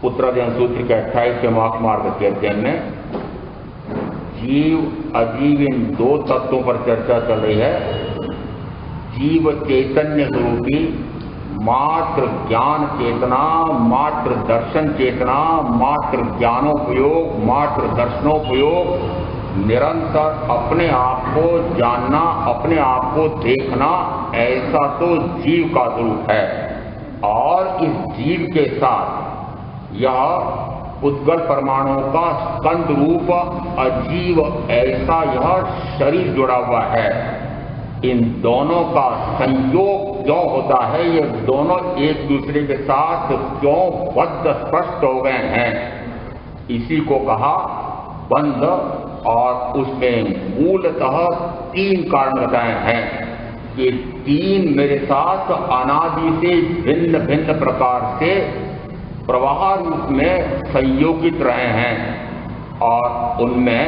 उत्तराधिकरण सूत्र के 28वें मार्ग के अध्ययन में जीव अजीव इन दो तत्वों पर चर्चा चल रही है। जीव चैतन्य रूपी मात्र ज्ञान चेतना, मात्र दर्शन चेतना, मात्र ज्ञानोपयोग, मात्र दर्शनोपयोग, निरंतर अपने आप को जानना, अपने आप को देखना, ऐसा तो जीव का स्वरूप है। और इस जीव के साथ यह उद्गल परमाणुओं का स्कंद रूप अजीव ऐसा यह शरीर जुड़ा हुआ है। इन दोनों का संयोग क्यों होता है, ये दोनों एक दूसरे के साथ क्यों बद्ध स्पष्ट हो गए हैं, इसी को कहा बंध। और उसमें मूलतः 3 कारण बताए हैं कि 3 मेरे साथ अनादि से भिन्न भिन्न प्रकार से प्रवाह रूप में संयोगित रहे हैं। और उनमें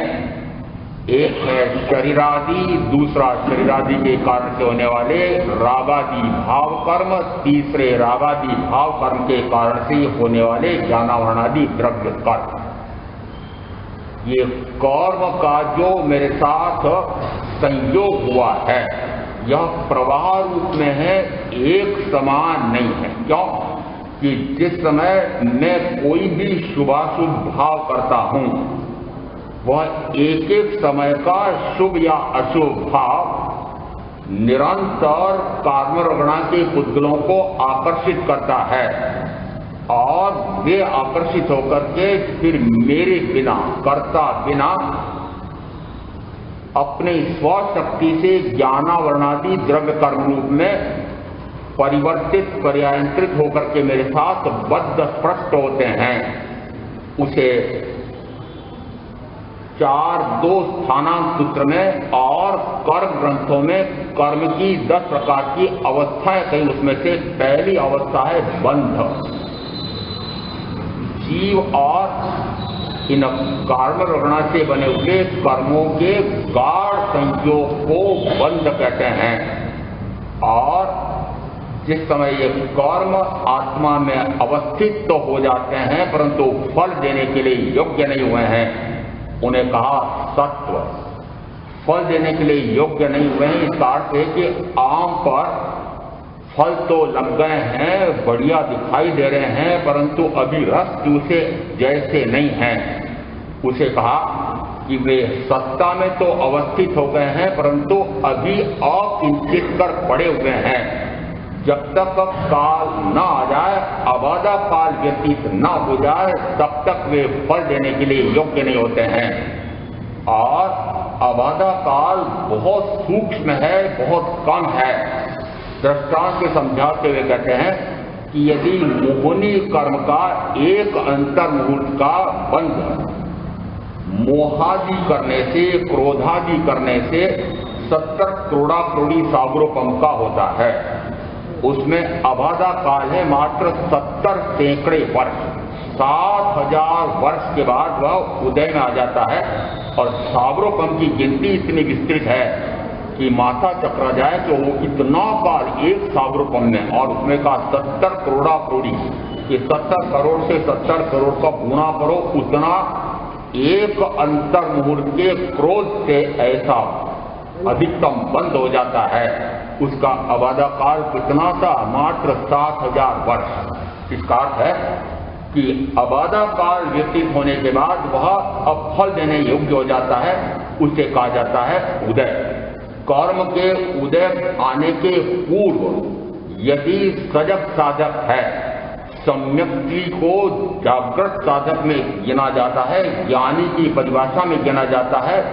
एक है शरीरादि, दूसरा शरीरादि के कारण से होने वाले रागादि भाव कर्म, तीसरे रागादि भाव कर्म के कारण से होने वाले ज्ञानावरणादि द्रव्य कर्म। ये कर्म का जो मेरे साथ संयोग हुआ है यह प्रवाह रूप में है, एक समान नहीं है। क्यों कि जिस समय मैं कोई भी शुभाशुभ भाव करता हूं वह एक एक समय का शुभ या अशुभ भाव निरंतर कर्मरगणा के पुद्गलों को आकर्षित करता है और वे आकर्षित होकर के फिर मेरे बिना, कर्ता बिना, अपने स्वशक्ति से ज्ञानावरणादि द्रव्य कर्म रूप में परिवर्तित पर्यायंत्रित होकर के मेरे साथ बद्ध स्पष्ट होते हैं। उसे 4-2 स्थानांक सूत्र में और कर्म ग्रंथों में कर्म की 10 प्रकार की अवस्थाएं कहीं, उसमें से पहली अवस्था है बंध। जीव और इन कर्म रगणा से बने हुए कर्मों के गाढ़ संयोग को बंध कहते हैं। और जिस समय ये कर्म आत्मा में अवस्थित तो हो जाते हैं परंतु फल देने के लिए योग्य नहीं हुए हैं, उन्हें कहा सत्व। फल देने के लिए योग्य नहीं हुए हैं, इसका अर्थ है कि आम पर फल तो लग गए हैं, बढ़िया दिखाई दे रहे हैं, परंतु अभी रस चूसे जैसे नहीं हैं। उसे कहा कि वे सत्ता में तो अवस्थित हो गए हैं परंतु अभी अकिंचित कर पड़े हुए हैं। जब तक काल न आ जाए, अबाधा काल व्यतीत न हो जाए, तब तक वे फल देने के लिए योग्य नहीं होते हैं। और अबाधा काल बहुत सूक्ष्म है, बहुत कम है। दृष्टांत के समझाते हुए कहते हैं कि यदि मोहनी कर्म का एक अंतर मुहूर्त का बंध मोहादि करने से, क्रोधादि करने से 70 करोड़ा करोड़ी सागरोपम का होता है, उसमें अबाधा काल है मात्र 70 सैकड़े वर्ष। 7,000 वर्ष के बाद वह उदय में आ जाता है। और सागरोपम की गिनती इतनी विस्तृत है कि माथा चकरा जाए कि वो इतना काल एक सागरोपम में, और उसमें का 70 करोड़ा करोड़ी, कि 70 करोड़ से 70 करोड़ का गुणा करो, उतना एक अंतर मुहूर्त के क्रोध से ऐसा अधिकतम बंद हो जाता है। उसका अबाधा काल कितना था? मात्र 7,000 वर्ष। इसका अर्थ है कि अबाधा काल व्यतीत होने के बाद वह अब फल देने योग्य हो जाता है। उसे कहा जाता है उदय। कर्म के उदय आने के पूर्व यदि सजग साधक है, सम्यक्ति को जागृत साधक में गिना जाता है, ज्ञानी की परिभाषा में गिना जाता है,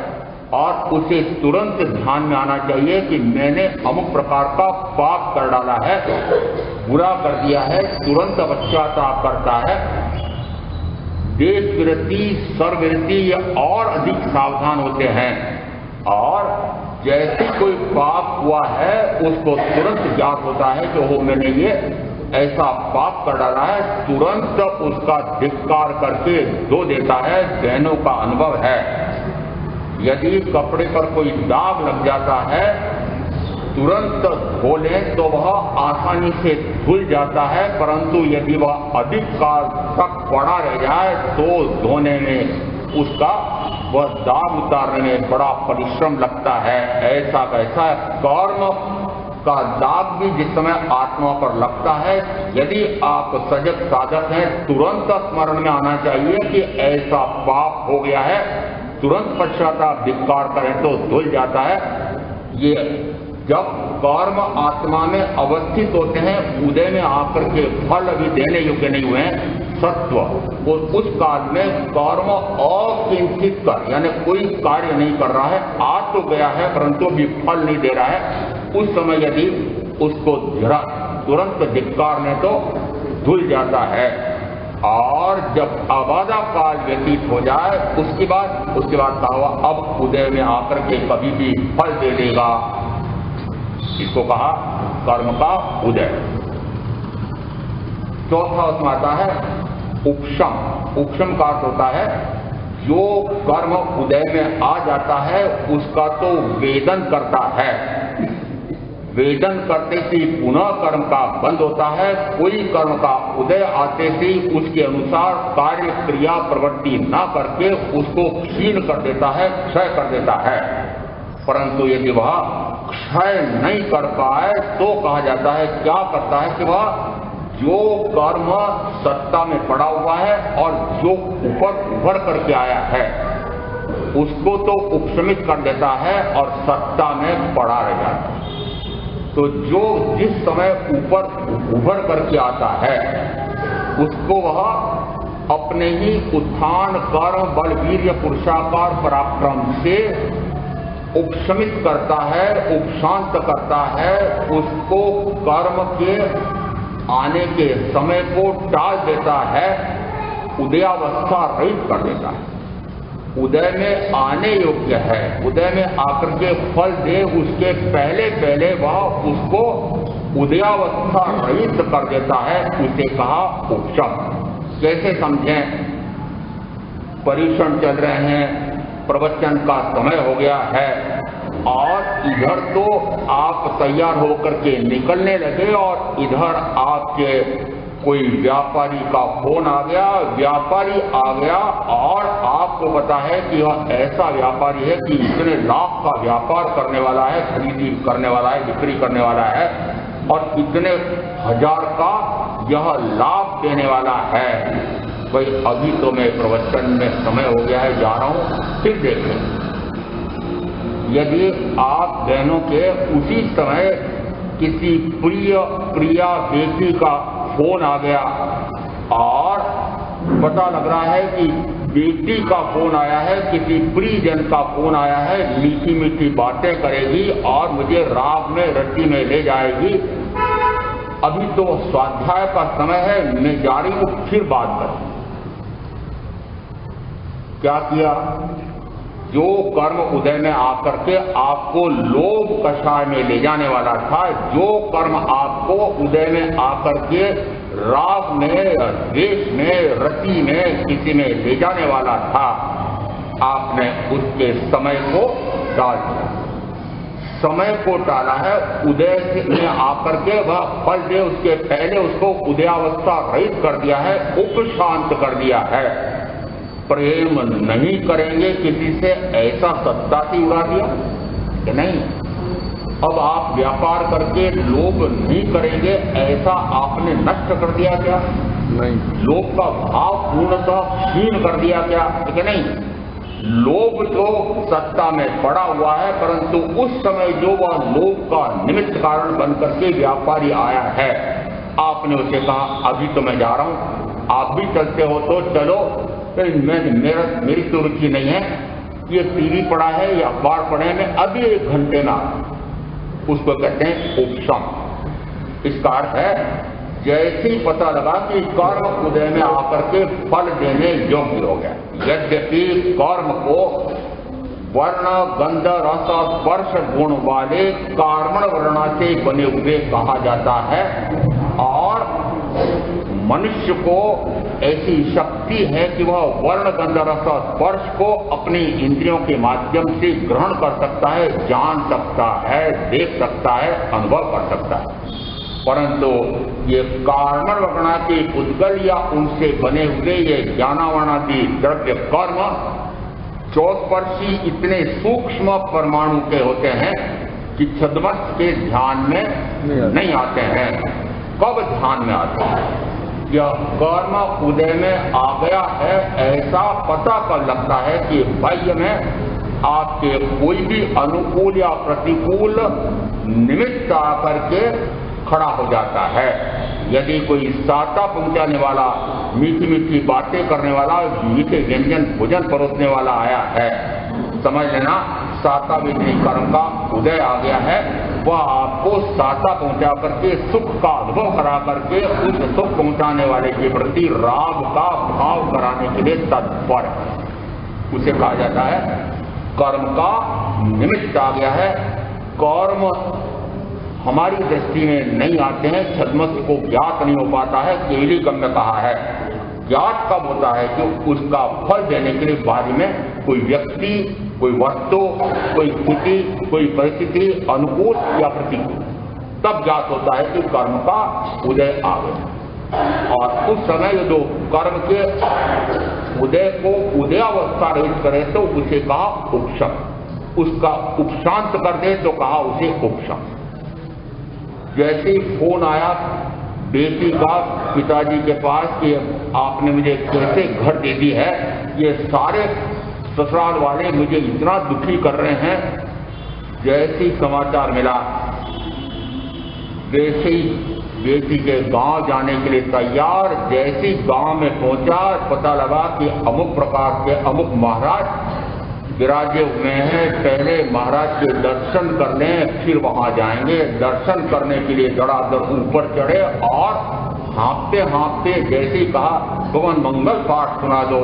और उसे तुरंत ध्यान में आना चाहिए कि मैंने अमुक प्रकार का पाप कर डाला है, बुरा कर दिया है, तुरंत पश्चाताप करता है। देश विरति, सर्वविरति और अधिक सावधान होते हैं, और जैसे कोई पाप हुआ है उसको तुरंत ज्ञात होता है कि वो मैंने ये ऐसा पाप कर डाला है, तुरंत उसका धिक्कार करके धो देता है। बहनों का अनुभव है, यदि कपड़े पर कोई दाग लग जाता है तुरंत धो लें तो वह आसानी से धुल जाता है, परंतु यदि वह अधिक काल तक पड़ा रह जाए तो धोने में उसका वह दाग उतारने में बड़ा परिश्रम लगता है। ऐसा कैसा कर्म का दाग भी जिस समय आत्मा पर लगता है, यदि आप सजग साधक हैं तुरंत स्मरण में आना चाहिए कि ऐसा पाप हो गया है, तुरंत पश्चाताप धिक्कार करें तो धुल जाता है। ये जब कर्म आत्मा में अवस्थित होते हैं, उदय में आकर के फल अभी देने योग्य नहीं हुए हैं, सत्व, और उस काल में कर्म अकिंचित कर यानी कोई कार्य नहीं कर रहा है, आ तो गया है परंतु अभी फल नहीं दे रहा है, उस समय यदि उसको तुरंत धिक्कार ने तो धुल जाता है। और जब आबादा काल व्यतीत हो जाए उसके बाद कहा हुआ अब उदय में आकर के कभी भी फल दे देगा, इसको कहा कर्म का उदय। चौथा उसमें आता है उपशम। उपशम का अर्थ होता है जो कर्म उदय में आ जाता है उसका तो वेदन करता है, वेदन करते से पुनः कर्म का बंद होता है। कोई कर्म का उदय आते से उसके अनुसार कार्य क्रिया प्रवृत्ति न करके उसको क्षीण कर देता है, क्षय कर देता है। परंतु यदि वह क्षय नहीं कर पाए तो कहा जाता है, क्या करता है कि वह जो कर्म सत्ता में पड़ा हुआ है और जो ऊपर उभर करके आया है उसको तो उपशमित कर देता है और सत्ता में पड़ा रह जाता है। तो जो जिस समय ऊपर उभर करके आता है उसको वह अपने ही उत्थान कर्म बल वीर्य पुरुषाकार पराक्रम से उपशमित करता है, उपशांत करता है, उसको कर्म के आने के समय को टाल देता है, उदयावस्था रहित कर देता है। उदय में आने योग्य है, उदय में आकर के फल दे उसके पहले पहले वह उसको उदयावस्था रहित कर देता है, उसे कहा उपशम। कैसे समझें? परीक्षण चल रहे हैं, प्रवचन का समय हो गया है और इधर तो आप तैयार होकर के निकलने लगे और इधर आपके कोई व्यापारी का फोन आ गया, व्यापारी आ गया और आपको पता है कि वह ऐसा व्यापारी है कि इतने लाख का व्यापार करने वाला है, खरीदी करने वाला है, बिक्री करने वाला है और इतने हजार का यह लाभ देने वाला है। भाई अभी तो मैं प्रवचन में समय हो गया है, जा रहा हूं, फिर देखें। यदि आप बहनों के उसी समय किसी प्रिया बेटी का फोन आ गया और पता लग रहा है कि बेटी का फोन आया है, किसी प्रियजन का फोन आया है, मीठी मीठी बातें करेगी और मुझे राग में रति में ले जाएगी, अभी तो स्वाध्याय का समय है, मैं जा रही हूं, फिर बात करें। क्या किया? जो कर्म उदय में आकर के आपको लोभ कषाय में ले जाने वाला था, जो कर्म आपको उदय में आकर के राग में, द्वेष में, रति में, किसी में ले जाने वाला था, आपने उसके समय को टाल दिया। समय को टाला है, उदय में आकर के वह फल दे उसके पहले उसको उदयावस्था रहित कर दिया है, उपशांत कर दिया है। प्रेम नहीं करेंगे किसी से, ऐसा सत्ता से उड़ा दिया कि नहीं। अब आप व्यापार करके लोभ नहीं करेंगे, ऐसा आपने नष्ट कर दिया क्या? नहीं। लोभ का भाव पूर्णतः क्षीण कर दिया क्या? कि नहीं। लोभ तो सत्ता में पड़ा हुआ है, परंतु उस समय जो वह लोभ का निमित्त कारण बनकर के व्यापारी आया है, आपने उसे कहा अभी तो मैं जा रहा हूं, आप भी चलते हो तो चलो, मेरी तो रुचि नहीं है, ये टीवी पड़ा है या अखबार पढ़े हैं, मैं अभी 1 घंटे में, उसको कहते हैं उपशम। इसका अर्थ है जैसे ही पता लगा कि कर्म उदय में आकर के फल देने योग्य हो गया, यद्यपि कर्म को वर्ण गंध रस स्पर्श गुण वाले कार्मण वर्णा से बने हुए कहा जाता है और मनुष्य को ऐसी शक्ति है कि वह वर्ण गंध रस स्पर्श को अपनी इंद्रियों के माध्यम से ग्रहण कर सकता है, जान सकता है, देख सकता है, अनुभव कर सकता है। परंतु ये कार्मण के उद्गल या उनसे बने हुए ये ज्ञानावरणादि द्रव्य कर्म चौस्पर्शी इतने सूक्ष्म परमाणु के होते हैं कि छद्मस्त के ध्यान में नहीं आते हैं। कब ध्यान में आते हैं? यह कर्म उदय में आ गया है ऐसा पता कर लगता है कि बाह्य में आपके कोई भी अनुकूल या प्रतिकूल निमित्त आकर के खड़ा हो जाता है। यदि कोई साता पहुंचाने वाला, मीठी मीठी बातें करने वाला, मीठे व्यंजन भोजन परोसने वाला आया है, समझ लेना साता विधि कर्म का उदय आ गया है। वह आपको साता पहुंचा करके सुख का अनुभव करा करके उस सुख पहुंचाने वाले के प्रति राग का भाव कराने के लिए तत्पर, उसे कहा जाता है कर्म का निमित्त आ गया है। कर्म हमारी दृष्टि में नहीं आते हैं, छद्मस्त को ज्ञात नहीं हो पाता है। केलिगम में कहा है ज्ञात कब होता है कि उसका फल देने के लिए बाहर में कोई व्यक्ति, कोई वस्तु, कोई स्थिति, कोई परिस्थिति अनुकूल या प्रतिकूल, तब ज्ञात होता है कि कर्म का उदय आ गया। और उस समय जो कर्म के उदय को उदयावस्था रहित करे तो उसे कहा उपशम, उसका उपशांत कर दे तो कहा उसे उपशम। जैसे फोन आया बेटी का पिताजी के पास कि आपने मुझे कैसे घर दे दी है, ये सारे ससुराल वाले मुझे इतना दुखी कर रहे हैं। जैसे ही समाचार मिला वैसे ही बेटी के गांव जाने के लिए तैयार। जैसे ही गांव में पहुंचा पता लगा कि अमुक प्रकार के अमुक महाराज विराजे हुए हैं, पहले महाराज के दर्शन कर लें फिर वहां जाएंगे। दर्शन करने के लिए धड़ाधड़ ऊपर चढ़े और हाँपते हाँपते जैसे ही कहा भगवान मंगल पाठ सुना दो।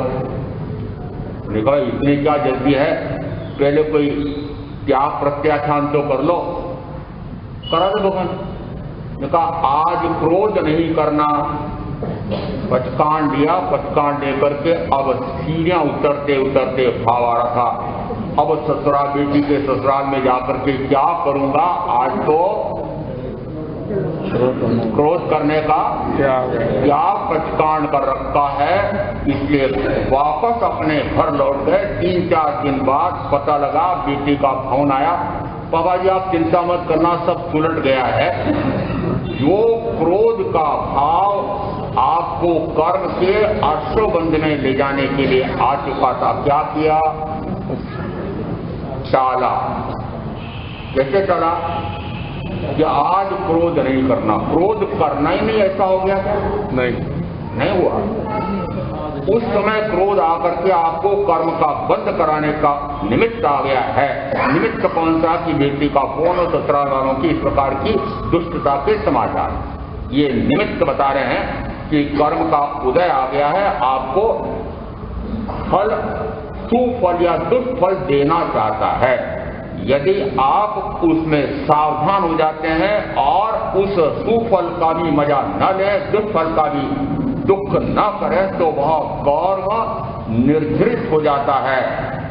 देखो इतनी क्या जल्दी है, पहले कोई त्याग प्रत्याख्यान तो कर लो। करा दो भगवान ने कहा आज क्रोध नहीं करना। पचकान लिया, पचकान लेकर के अब सीढ़ियां उतरते उतरते भाव आ रहा था। अब ससुराल, बेटी के ससुराल में जाकर के क्या करूंगा, आज तो क्रोध करने का क्या पचकान कर रखा है। इसलिए वापस अपने घर लौट गए। 3-4 दिन बाद पता लगा बेटी का फोन आया, पापा जी आप चिंता मत करना, सब सुलट गया है। जो क्रोध का भाव आपको कर्म के अश्वबंध में ले जाने के लिए आ चुका था, क्या किया? टाला। कैसे टाला? कि आज क्रोध नहीं करना, क्रोध करना ही नहीं, ऐसा हो गया क्या? नहीं हुआ। उस समय क्रोध आकर के आपको कर्म का बंद कराने का निमित्त आ गया है। निमित्त कौन सा? कि बेटी का फोन और ससुराल वालों की इस प्रकार की दुष्टता के समाचार, ये निमित्त बता रहे हैं कि कर्म का उदय आ गया है। आपको फल, सुफल या दुष्फल देना चाहता है। यदि आप उसमें सावधान हो जाते हैं और उस सुफल का भी मजा न लें, दुष्फल का भी दुख न करें, तो वह कर्म निर्धरित हो जाता है।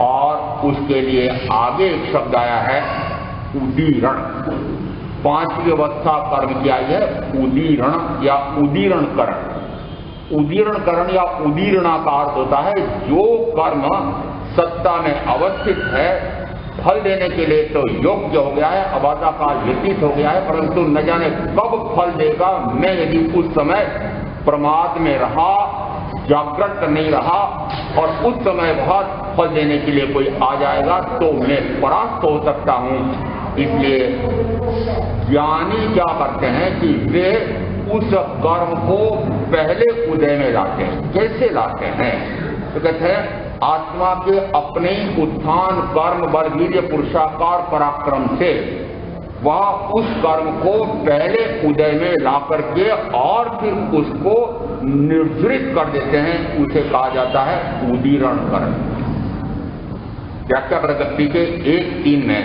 और उसके लिए आगे एक शब्द आया है उदीरण। 5वीं अवस्था कर्म की आई है उदीरण या उदीरणकरण। उदीरणकरण या उदीरणा का अर्थ होता है जो कर्म सत्ता में अवस्थित है, फल देने के लिए तो योग्य हो गया है, अबाधा काल व्यतीत हो गया है, परंतु न जाने कब फल देगा। मैं यदि उस समय प्रमाद में रहा, जागृत नहीं रहा और उस समय बहुत फल देने के लिए कोई आ जाएगा तो मैं परास्त हो सकता हूं। इसलिए ज्ञानी क्या करते हैं कि वे उस कर्म को पहले उदय में लाते हैं। कैसे लाते हैं? तो कहते हैं आत्मा के अपने उत्थान कर्म बल वीर्य पुरुषाकार पराक्रम से वह उस कर्म को पहले उदय में ला करके और फिर उसको निर्जरित कर देते हैं। उसे कहा जाता है उदीरण कर्म। व्याख्या प्रगति के 1:3 में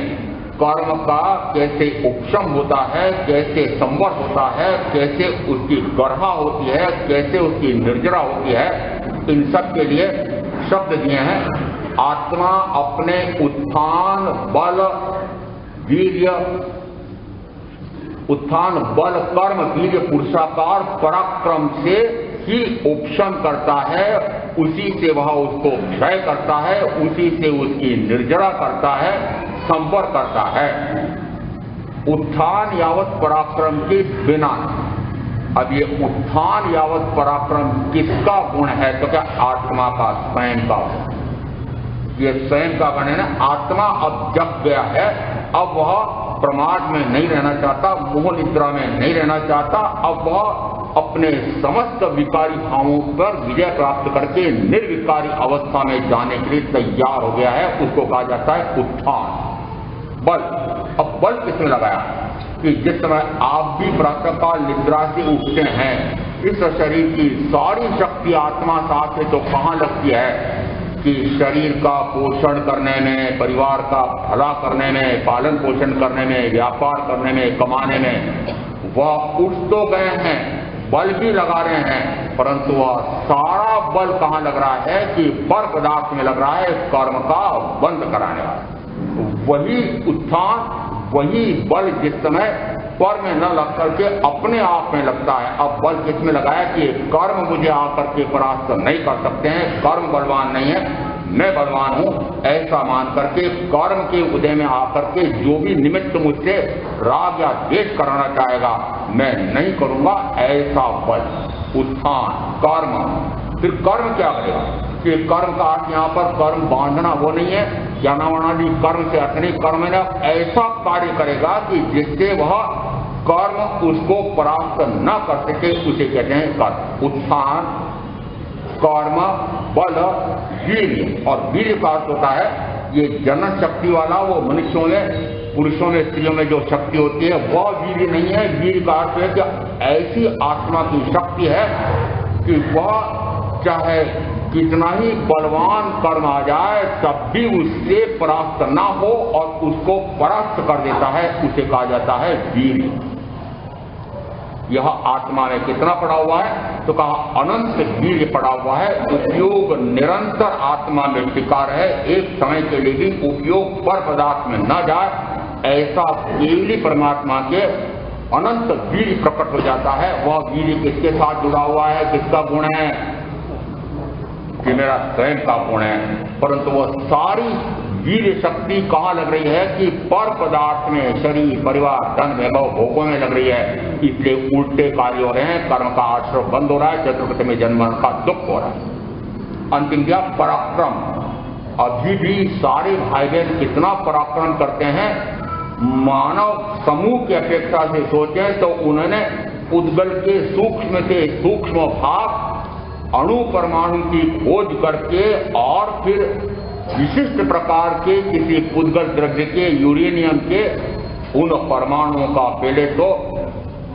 कर्म का कैसे उपशम होता है, कैसे संवर होता है, कैसे उसकी गर्हा होती है, कैसे उसकी निर्जरा होती है, इन सब के लिए शब्द दिए हैं। आत्मा अपने उत्थान बल वीर्य, उत्थान बल कर्म वीर्य पुरुषाकार पराक्रम से ही उपशम करता है, उसी से वह उसको क्षय करता है, उसी से उसकी निर्जरा करता है, संवर करता है। उत्थान यावत पराक्रम के बिना, अब ये उत्थान यावत पराक्रम किसका गुण है? तो क्या आत्मा का, स्वयं का। ये स्वयं का गुण है ना। आत्मा अब जग गया है, अब वह प्रमाद में नहीं रहना चाहता, मोह निद्रा में नहीं रहना चाहता, अब वह अपने समस्त विकारी भावों पर विजय प्राप्त करके निर्विकारी अवस्था में जाने के लिए तैयार हो गया है। उसको कहा जाता है उत्थान बल। अब बल किसमें लगाया कि जिस समय आप भी प्रातःकाल निद्रा से उठते हैं, इस शरीर की सारी शक्ति आत्मा साथ में तो कहाँ लगती है कि शरीर का पोषण करने में, परिवार का भला करने में, पालन पोषण करने में, व्यापार करने में, कमाने में। वह उठ तो गए हैं, बल भी लगा रहे हैं, परंतु वह सारा बल कहाँ लग रहा है कि पर पदार्थ में लग रहा है, कर्म का बंद कराने वाला। वही उत्थान, वही बल जिस समय पर में न लग करके अपने आप में लगता है। अब बल किसमें लगाया कि कर्म मुझे आकर के परास्त नहीं कर सकते हैं, कर्म बलवान नहीं है, मैं बलवान हूं, ऐसा मान करके कर्म के उदय में आकर के जो भी निमित्त मुझसे राग या द्वेष कराना चाहेगा मैं नहीं करूंगा, ऐसा बल उत्थान कर्म। फिर कर्म क्या करेगा कि कर्म का अर्थ यहाँ पर कर्म बांधना वो नहीं है, ज्ञानावरणादि कर्म से अर्थ नहीं। कर्म ने ऐसा कार्य करेगा कि जिससे वह कर्म उसको परास्त न कर सके, उसे कहते हैं कर्म। उत्थान कर्म बल वीर्य, और वीर्य का अर्थ होता है ये जनन शक्ति वाला, वो मनुष्यों में, पुरुषों में, स्त्रियों में जो शक्ति होती है वह वीर्य नहीं है। वीर्य का अर्थ है कि ऐसी आत्मा की शक्ति है कि वह चाहे कितना ही बलवान कर्म आ जाए तब भी उससे परास्त ना हो और उसको परास्त कर देता है, उसे कहा जाता है वीर्य। यह आत्मा में कितना पड़ा हुआ है? तो कहा अनंत वीर्य पड़ा हुआ है। उपयोग निरंतर आत्मा में टिका रहे, एक समय के लिए भी उपयोग पर पदार्थ में न जाए, ऐसा केवली परमात्मा के अनंत वीर्य प्रकट हो जाता है। वह वीर्य किसके साथ जुड़ा हुआ है, किसका गुण है कि मेरा स्वयं का गुण है, परंतु वह सारी वीर्य शक्ति कहाँ लग रही है कि पर पदार्थ में, शरीर, परिवार, धन, वैभव, भोगों में लग रही है। इसलिए उल्टे कार्य हो रहे हैं, कर्म का आश्रय बंद हो रहा है, चतुर्गति में जन्म का दुख हो रहा है। अंतिम क्या? पराक्रम। अभी भी सारे भाई बहन कितना पराक्रम करते हैं। मानव समूह की अपेक्षा से सोचें तो उन्होंने उद्गल के सूक्ष्म से सूक्ष्म भाग अणु परमाणु की खोज करके और फिर विशिष्ट प्रकार के किसी उद्गल द्रव्य के, यूरेनियम के उन परमाणुओं का पहले तो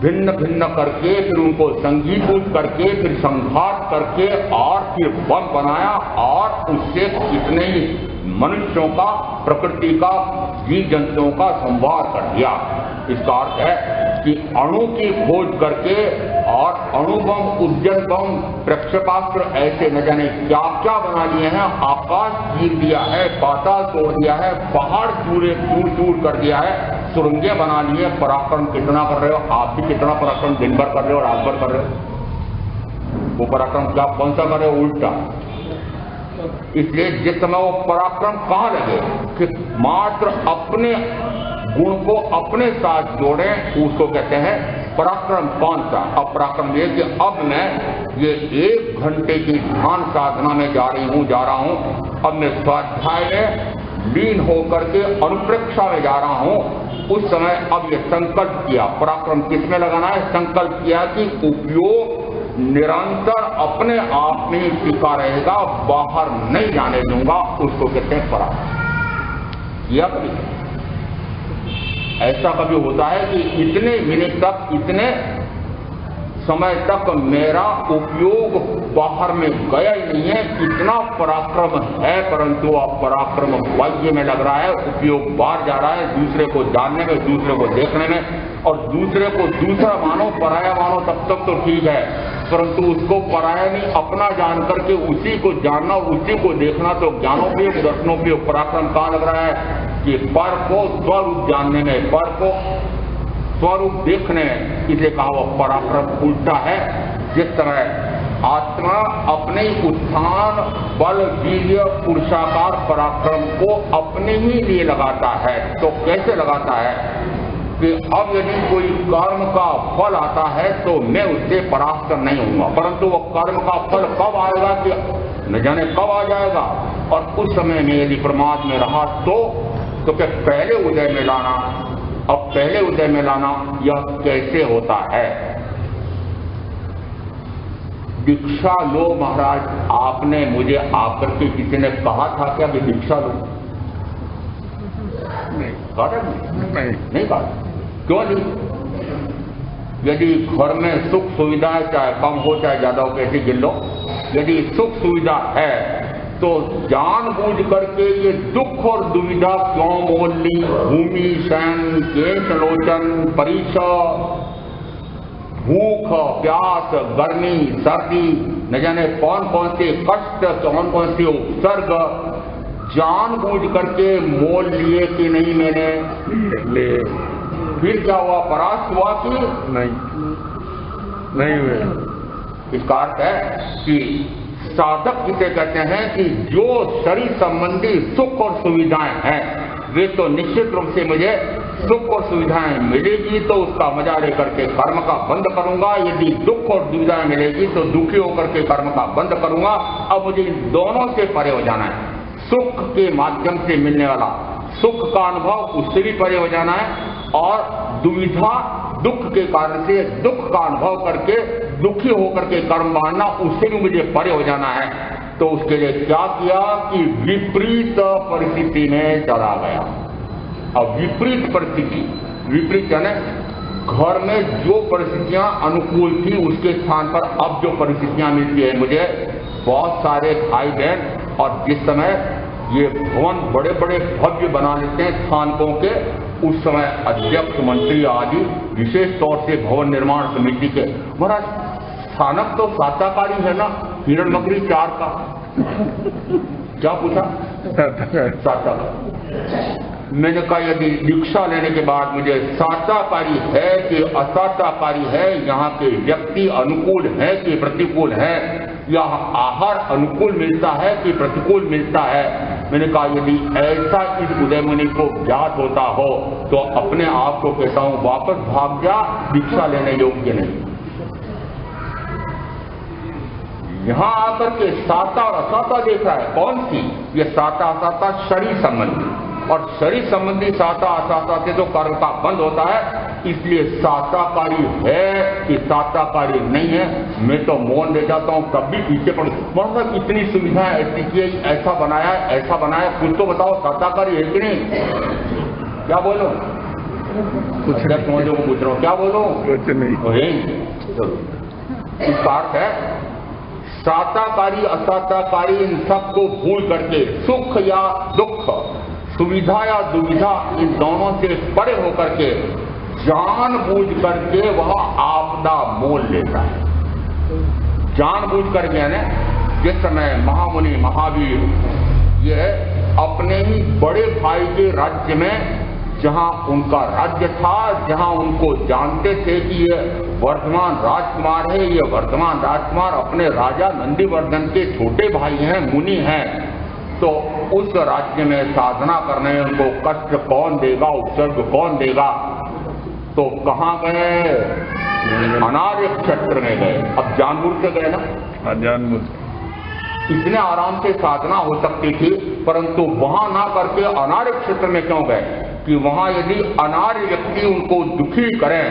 भिन्न भिन्न करके, फिर उनको संगीभूत करके, फिर संघात करके और फिर बम बनाया और उससे कितने ही मनुष्यों का, प्रकृति का, जीव जंतुओं का संहार कर दिया। इसका अर्थ है कि अणु की खोज करके और अणु बम, उद्यन बम, प्रक्षेपास्त्र ऐसे न जाने क्या क्या बना लिए हैं। आकाश चीर दिया है, पाताल तोड़ दिया है, पहाड़ चूर चूर कर दिया है, सुरंगें बना ली है। पराक्रम कितना कर रहे हो? आप भी कितना पराक्रम दिन भर कर रहे हो, रात भर कर रहे हो। वो पराक्रम क्या, कौन सा कर रहे हो? उल्टा। इसलिए जिस समय वो पराक्रम कहाँ लगे कि मात्र अपने गुण को अपने साथ जोड़ें, उसको कहते हैं पराक्रम। कौन सा? अब पराक्रम ये कि अब मैं ये 1 घंटे की ध्यान साधना में जा रहा हूं, अब मैं स्वाध्याय में लीन होकर के अनुप्रेक्षा में जा रहा हूं। उस समय अब ये संकल्प किया, पराक्रम किसमें लगाना है? संकल्प किया कि उपयोग निरंतर अपने आप में ही टिका रहेगा, बाहर नहीं जाने दूंगा, उसको कहते हैं पराक्रम। यह कभी ऐसा कभी होता है कि इतने मिनट तक, इतने समय तक मेरा उपयोग बाहर में गया ही नहीं है। इतना पराक्रम है, परंतु अब पराक्रम वाह्य में लग रहा है, उपयोग बाहर जा रहा है, दूसरे को जानने में, दूसरे को देखने में। और दूसरे को दूसरा मानो, पराया मानो, तब तक तो ठीक है, परंतु उसको पराया नहीं अपना जान करके उसी को जानना, उसी को देखना, तो ज्ञानोपयोग, दर्शनोपयोग पराक्रम कहाँ लग रहा है कि पर को स्वरूप जानने में, पर को स्वरूप देखने में। इसे कहा वो पराक्रम उल्टा है। जिस तरह आत्मा अपने उत्थान, बल, वीर्य, पुरुषाकार पराक्रम को अपने ही लिए लगाता है, तो कैसे लगाता है कि अब यदि कोई कर्म का फल आता है तो मैं उससे परास्त नहीं होऊंगा, परंतु वो कर्म का फल कब आएगा कि न जाने कब आ जाएगा। और उस समय में यदि प्रमाद में रहा तो क्या पहले उदय में लाना, अब पहले उदय में लाना यह कैसे होता है? दीक्षा लो महाराज, आपने मुझे आकर के किसी ने कहा था क्या कि दीक्षा लो? नहीं कहा। क्यों नहीं? यदि घर में सुख सुविधाएं चाहे कम हो चाहे ज्यादा हो, कैसे गिन लो, यदि सुख सुविधा है तो जानबूझ करके ये दुख और दुविधा क्यों मोल ली? भूमि, शयन, केश लोचन, परीक्षा, भूख, प्यास, गर्मी, सर्दी, न जाने कौन कौन से कष्ट, कौन कौन से उपसर्ग जानबूझ करके मोल लिए कि नहीं मैंने ले? फिर क्या हुआ? परास्त हुआ कि नहीं हुए? इसका अर्थ है कि साधक जिसे कहते हैं कि जो शरीर संबंधी सुख और सुविधाएं हैं वे तो निश्चित रूप से मुझे सुख और सुविधाएं मिलेगी तो उसका मजा लेकर के कर्म का बंद करूंगा, यदि दुख और दुविधाएं मिलेगी तो दुखी होकर के कर्म का बंद करूंगा। अब मुझे इन दोनों से परे हो जाना है। सुख के माध्यम से मिलने वाला सुख का अनुभव, उससे भी परे हो जाना है, और दुविधा दुख के कारण से दुख का अनुभव करके दुखी होकर के कर्म मानना, उससे भी मुझे परे हो जाना है। तो उसके लिए क्या किया कि विपरीत परिस्थिति में चला गया। अब विपरीत परिस्थिति, विपरीत यानी घर में जो परिस्थितियां अनुकूल थी उसके स्थान पर अब जो परिस्थितियां मिलती है मुझे, बहुत सारे भाई बहन, और जिस समय ये भवन बड़े बड़े भव्य बना लेते हैं स्थानकों के, उस समय अध्यक्ष, मंत्री आदि विशेष तौर से भवन निर्माण समिति के, महाराज स्थानक तो साताकारी है ना, हिरणमकरी 4 का। क्या पूछा? साताकारी। मैंने कहा यदि दीक्षा लेने के बाद मुझे साताकारी है कि असाताकारी है, यहाँ के व्यक्ति अनुकूल है कि प्रतिकूल है, या आहार अनुकूल मिलता है कि प्रतिकूल मिलता है, मैंने कहा यदि ऐसा इस उदय मुनि को ज्ञात होता हो तो अपने आप को कहता हूं वापस भाग जा, दीक्षा लेने योग्य नहीं। यहां आकर के साता और असाता देख रहा है। कौन सी? ये साता असाता शरीर संबंधी, और शरीर संबंधी साता असाता से तो कर्म का बंद होता है, इसलिए साताकारी है कि साताकारी नहीं है मैं तो मौन रह जाता हूं, कभी पीछे पड़। मतलब इतनी सुविधाएं ऐसी की, ऐसा बनाया, ऐसा बनाया, कुछ तो बताओ साताकारी है कि नहीं? क्या बोलो? कुछ समझो, पूछ रहा हूं, क्या बोलो? कुछ नहीं। इसका अर्थ है साताकारी असाताकारी इन सबको भूल करके सुख या दुख, सुविधा या दुविधा, इन दोनों से परे होकर के जानबूझ करके वह आपदा मोल लेता है। जानबूझ करके यानी जिस समय महामुनि महावीर ये अपने ही बड़े भाई के राज्य में, जहां उनका राज्य था, जहां उनको जानते थे कि ये वर्तमान राजकुमार है, ये वर्तमान राजकुमार अपने राजा नंदीवर्धन के छोटे भाई हैं, मुनि हैं, तो उस राज्य में साधना करने में उनको कष्ट कौन देगा, उपसर्ग कौन देगा? तो कहां गए? अनार्य क्षेत्र में गए। अब जानबूझ से गए ना, जानबूझ इतने आराम से साधना हो सकती थी, परंतु वहां ना करके अनार्य क्षेत्र में क्यों गए कि वहां यदि अनार्य व्यक्ति उनको दुखी करें,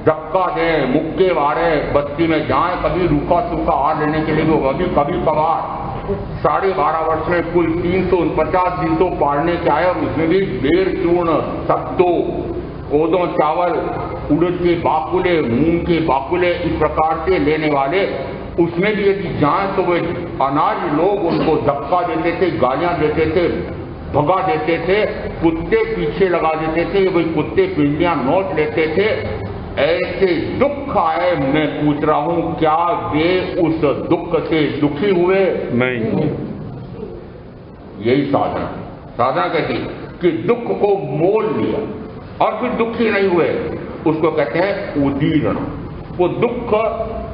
धक्का दें, मुक्के मारे, बस्ती में जाएं, कभी रूखा सूखा आहार लेने के लिए वो कभी कभार 12.5 वर्ष में कुल 349 दिन तो पाड़ने के आए, और उसमें भी बेर चूर्ण, सत्तू, कोदों चावल, उड़द के बाकुले, मूंग के बाकुले, इस प्रकार से लेने वाले उसमें भी यदि जाएं तो वे अनार्य लोग उनको धक्का देते थे, गालियां देते थे, भगा देते थे, कुत्ते पीछे लगा देते थे, वही कुत्ते पिंडियां नोच लेते थे। ऐसे दुख आए, मैं पूछ रहा हूं क्या वे उस दुख से दुखी हुए? नहीं। यही साधना, साधना कहती कि दुख को मोल लिया और फिर दुखी नहीं हुए, उसको कहते हैं उदीर्ण। वो दुख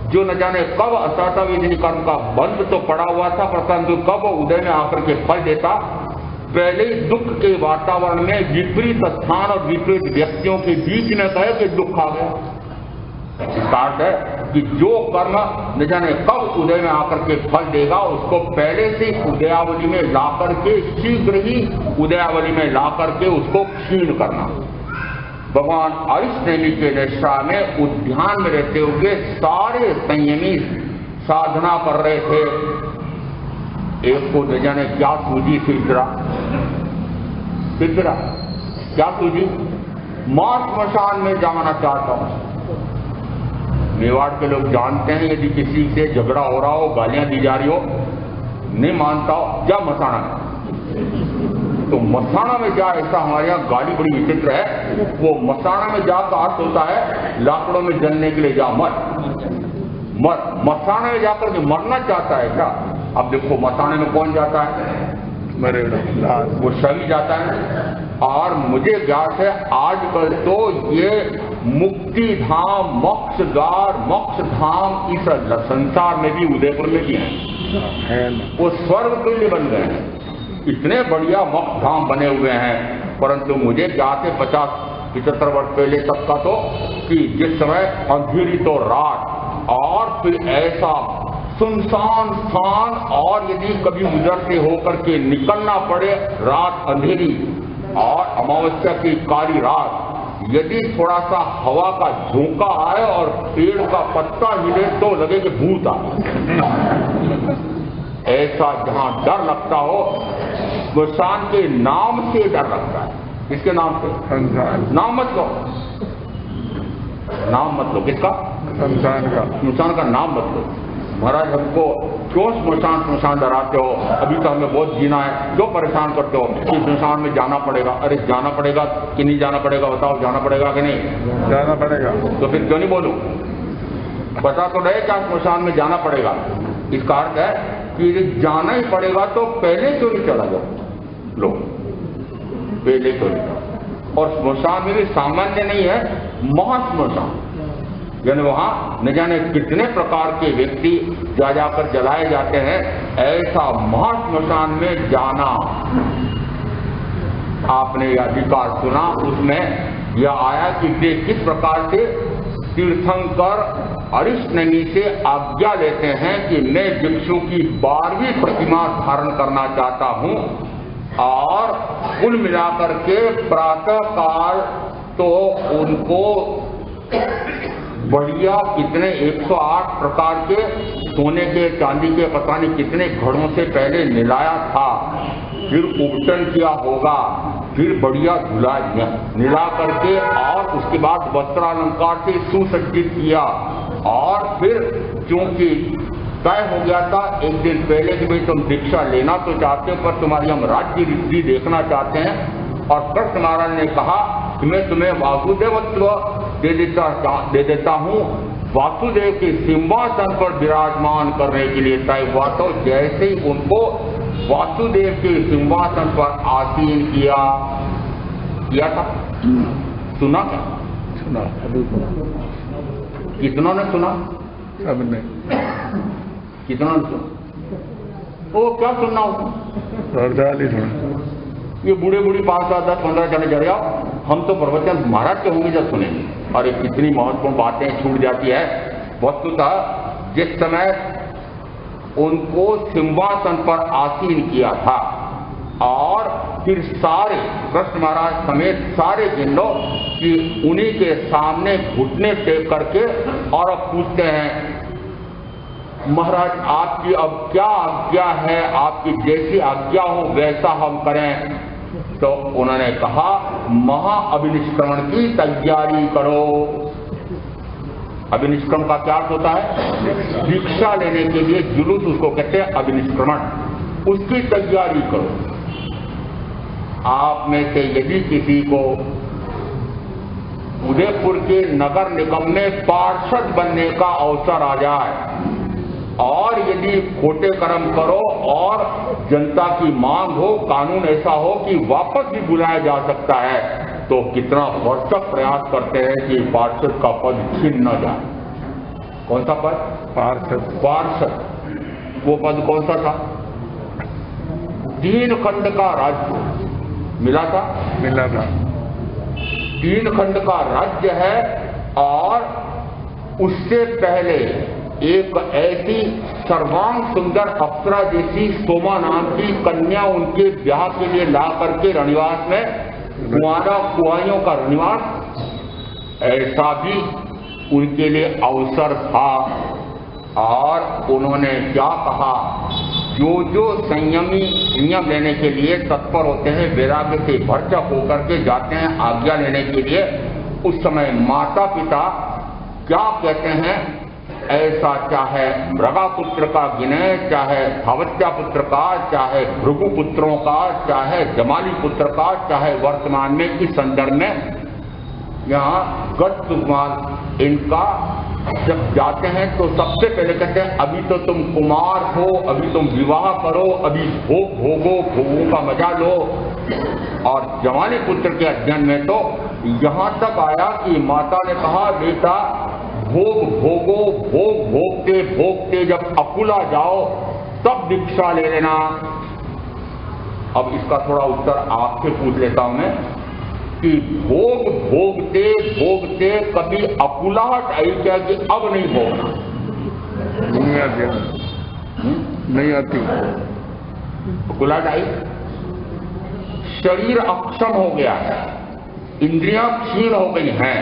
जो न जाने कब असहता विधि कर्म का बंध तो पड़ा हुआ था, परंतु कब उदय में आकर के फल देता। पहले ही दुख के वातावरण में विपरीत स्थान और विपरीत व्यक्तियों के बीच में कहे कि दुख आ गया। इसका अर्थ है कि जो कर्म न जाने कब उदय में आकर के फल देगा, उसको पहले से उदयावली में लाकर के, शीघ्र ही उदयावली में लाकर के उसको क्षीण करना। भगवान अरिष्टनेमि के दशा में उद्यान में रहते हुए सारे संयमी साधना कर रहे थे। एक को न जाने क्या सूझी, फिक्रा क्या सूझी, मां श्मशान में जाना चाहता हूं। मेवाड़ के लोग जानते हैं यदि किसी से झगड़ा हो रहा हो, गालियां दी जा रही हो, नहीं मानता हो, जा मसाना में। तो मसाना में जा, ऐसा हमारे यहाँ गाली बड़ी विचित्र है। वो मसाना में जा का अर्थ होता है लाकड़ों में जलने के लिए जा, मर। मसाना में जाकर के मरना चाहता है क्या? अब देखो मसाने में कौन जाता है? मरेगा, वो शरीर जाता है। और मुझे ज्ञात है आजकल तो ये मुक्ति धाम, मोक्ष द्वार, मोक्ष धाम इस संसार में भी, उदयपुर में भी है। वो स्वर्ग तुल्य बन गए हैं, इतने बढ़िया मोक्ष धाम बने हुए हैं। परंतु मुझे ज्ञात है 50-75 वर्ष पहले तक का तो, कि जिस समय अंधेरी तो रात और फिर ऐसा सुनसान स्थान, और यदि कभी गुजरते होकर के निकलना पड़े, रात अंधेरी और अमावस्या की काली रात, यदि थोड़ा सा हवा का झोंका आए और पेड़ का पत्ता हिले तो लगे कि भूत आ। ऐसा जहां डर लगता हो, श्मशान के नाम से डर लगता है। किसके नाम से? नाम मत लो, नाम मत लो। किसका? श्मशान का नाम मत लो। महाराज हमको क्यों श्मशान डराते हो? अभी तो हमें बहुत जीना है, क्यों परेशान करते हो कि श्मशान में जाना पड़ेगा? अरे जाना पड़ेगा कि नहीं जाना पड़ेगा बताओ, जाना पड़ेगा कि नहीं? जाना पड़ेगा। तो फिर क्यों नहीं बोलूं? बता तो रहे क्या श्मशान में जाना पड़ेगा। इसका अर्थ है कि जाना ही पड़ेगा तो पहले क्यों नहीं चला जाओ? लो, पहले क्यों नहीं जाओ? और श्मशान में भी सामान्य नहीं है, महाश्मशान, यानी वहां न जाने कितने प्रकार के व्यक्ति जा जाकर जलाए जाते हैं। ऐसा महाश्मशान में जाना आपने अधिकार सुना। उसमें यह आया कि वे किस प्रकार से तीर्थंकर अरिष्टनेमि से आज्ञा लेते हैं कि मैं भिक्षु की 12वीं प्रतिमा धारण करना चाहता हूं, और कुल मिलाकर के प्रातः काल तो उनको बढ़िया कितने 108 प्रकार के सोने के, चांदी के, पता नहीं कितने घड़ों से पहले निलाया था, फिर उपटन किया होगा, फिर बढ़िया धुला निला करके, और उसके बाद वस्त्रालंकार से सुसज्जित किया, और फिर क्योंकि तय हो गया था एक दिन पहले कि भाई तुम दीक्षा लेना तो चाहते हो, पर तुम्हारी हम राज्य रिद्धि देखना चाहते हैं। और कृष्ण महाराज ने कहा कि मैं तुम्हें वासुदेवत्व दे देता हूँ, वासुदेव के सिंहासन पर विराजमान करने के लिए तय हुआ। तो जैसे ही उनको वासुदेव के सिंहासन पर आसीन किया था, सुना क्या? सुना। कितनों ने सुना? सबने। कितनों ने सुना? वो क्या सुनना हो? ये बूढ़े बूढ़ी 5, 7, 10, 15 जने चले जाओ, हम तो प्रवचन महाराज के होंगे जब सुनेंगे। और ये कितनी महत्वपूर्ण बातें छूट जाती है। वस्तुतः जिस समय उनको सिंहासन पर आसीन किया था, और फिर सारे कृष्ण महाराज समेत सारे जिन लोग कि उन्हीं के सामने घुटने टेक करके, और अब पूछते हैं महाराज आपकी अब क्या आज्ञा है, आपकी जैसी आज्ञा हो वैसा हम करें। तो उन्होंने कहा महाअभिनिष्क्रमण की तैयारी करो। अभिनिष्क्रमण का क्या अर्थ होता है? दीक्षा लेने के लिए जुलूस, उसको कहते हैं अभिनिष्क्रमण। उसकी तैयारी करो। आप में से यदि किसी को उदयपुर के नगर निगम में पार्षद बनने का अवसर आ जाए और यदि खोटे कर्म करो और जनता की मांग हो, कानून ऐसा हो कि वापस भी बुलाया जा सकता है, तो कितना भरसक प्रयास करते हैं कि पार्षद का पद छीन न जाए। कौन सा पद? पार्षद। वो पद कौन सा था? 3 खंड का राज्य मिला था। 3 खंड का राज्य है और उससे पहले एक ऐसी सर्वांग सुंदर अप्सरा जैसी सोमा नाम की कन्या उनके ब्याह के लिए ला करके रनिवास में, कुआरियों का रनिवास, ऐसा भी उनके लिए अवसर था। और उन्होंने क्या कहा? जो संयम लेने के लिए तत्पर होते हैं, वैराग्य से भरचक होकर के जाते हैं आज्ञा लेने के लिए, उस समय माता पिता क्या कहते हैं? ऐसा चाहे मृगा पुत्र का गिने, चाहे धावत्या पुत्र का, चाहे भृगु पुत्रों का, चाहे जमाली पुत्र का, चाहे वर्तमान में इस संदर्भ में यहाँ गत इनका जब जाते हैं तो सबसे पहले कहते हैं अभी तो तुम कुमार हो, अभी तुम विवाह करो, अभी भोगों का मजा लो। और जमाली पुत्र के अध्ययन में तो यहाँ तक आया कि माता ने कहा बेटा भोग भोगते जब अकुला जाओ तब दीक्षा ले लेना। अब इसका थोड़ा उत्तर आपसे पूछ लेता हूं मैं कि भोगते कभी अकुलाहट आई क्या कि अब नहीं भोगना? नहीं आती। अकुलाहट आई, शरीर अक्षम हो गया है, इंद्रियां क्षीण हो गई हैं,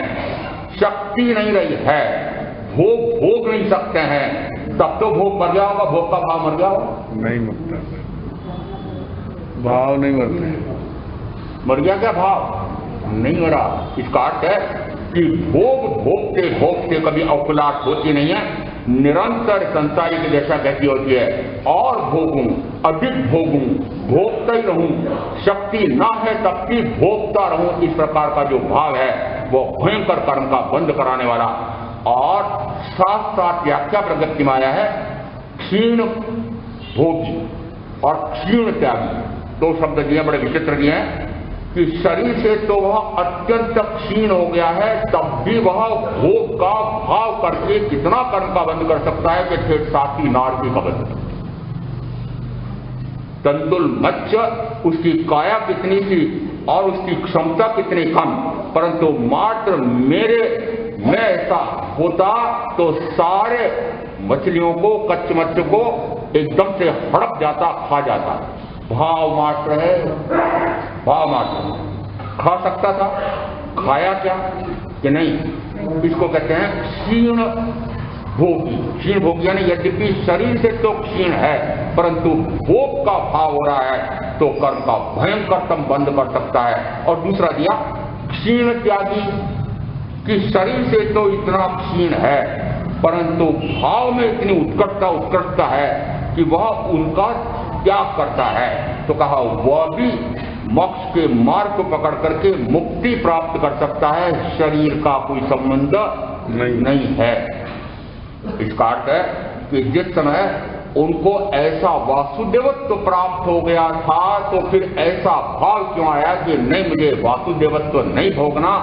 शक्ति नहीं रही है, भोग नहीं सकते हैं, तब तो भोग मर गया होगा। भोग का भाव मर गया होगा? नहीं मरता, भाव नहीं मरते। मर गया क्या भाव? नहीं मरा। इसका अर्थ है कि भोगते कभी अकुलाहट होती नहीं है, निरंतर संसारी की दशा कैसी होती है? और भोगूं, अधिक भोगूं, भोगता ही रहूं, शक्ति ना है तब भी भोगता रहूं, इस प्रकार का जो भाव है वो भयंकर कर्म का बंद कराने वाला। और साथ व्याख्या प्रगति में आया है क्षीण भोगी और क्षीण त्यागी। दो शब्द दिए, बड़े विचित्र दिए हैं कि शरीर से तो वह अत्यंत क्षीण हो गया है, तब भी वह भोग का भाव करके कितना कर्म का बंद कर सकता है कि फिर साथी नारदी का बंद। तंदुल मच्छ, उसकी काया कितनी सी और उसकी क्षमता कितनी कम, परंतु मात्र मैं ऐसा होता तो सारे मछलियों को, कच्च को एकदम से हड़प जाता, खा जाता। भाव मात्र है, भाव मात्र खा सकता था, खाया क्या कि नहीं? इसको कहते हैं क्षीण भोगी। क्षीण भोगी यानी यद्यपि शरीर से तो क्षीण है परंतु भोग का भाव हो रहा है तो कर्म का भयंकरतम बंद कर सकता है। और दूसरा दिया क्षीण त्यागी कि शरीर से तो इतना क्षीण है परंतु भाव में इतनी उत्कटता है कि वह उनका त्याग करता है। तो कहा वह भी मोक्ष के मार्ग को पकड़ करके मुक्ति प्राप्त कर सकता है, शरीर का कोई संबंध नहीं है। इसका अर्थ है कि जिस समय उनको ऐसा वासुदेवत्व प्राप्त हो गया था तो फिर ऐसा भाव क्यों आया कि नहीं, मुझे वासुदेवत्व नहीं भोगना,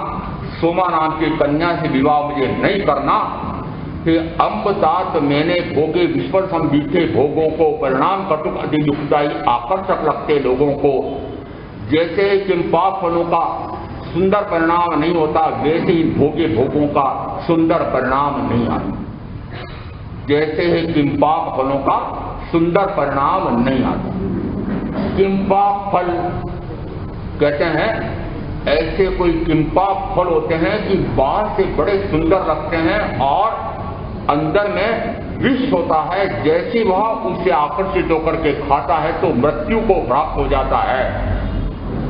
सोमा नाम की कन्या से विवाह मुझे नहीं करना। फिर अम्बतात मैंने भोगे विश्व संबीते भोगों को, परिणाम कटुक अधियुक्ताई आकर्षक लगते लोगों को। जैसे किंपाक फलों का सुंदर परिणाम नहीं होता वैसे ही भोगे भोगों का सुंदर परिणाम नहीं आता। जैसे ही किंपाक फलों का सुंदर परिणाम नहीं आता। किंपाक फल कहते हैं ऐसे कोई किंपाक फल होते हैं कि बाहर से बड़े सुंदर लगते हैं और अंदर में विष होता है। जैसे वह उससे आकर्षित होकर के खाता है तो मृत्यु को प्राप्त हो जाता है।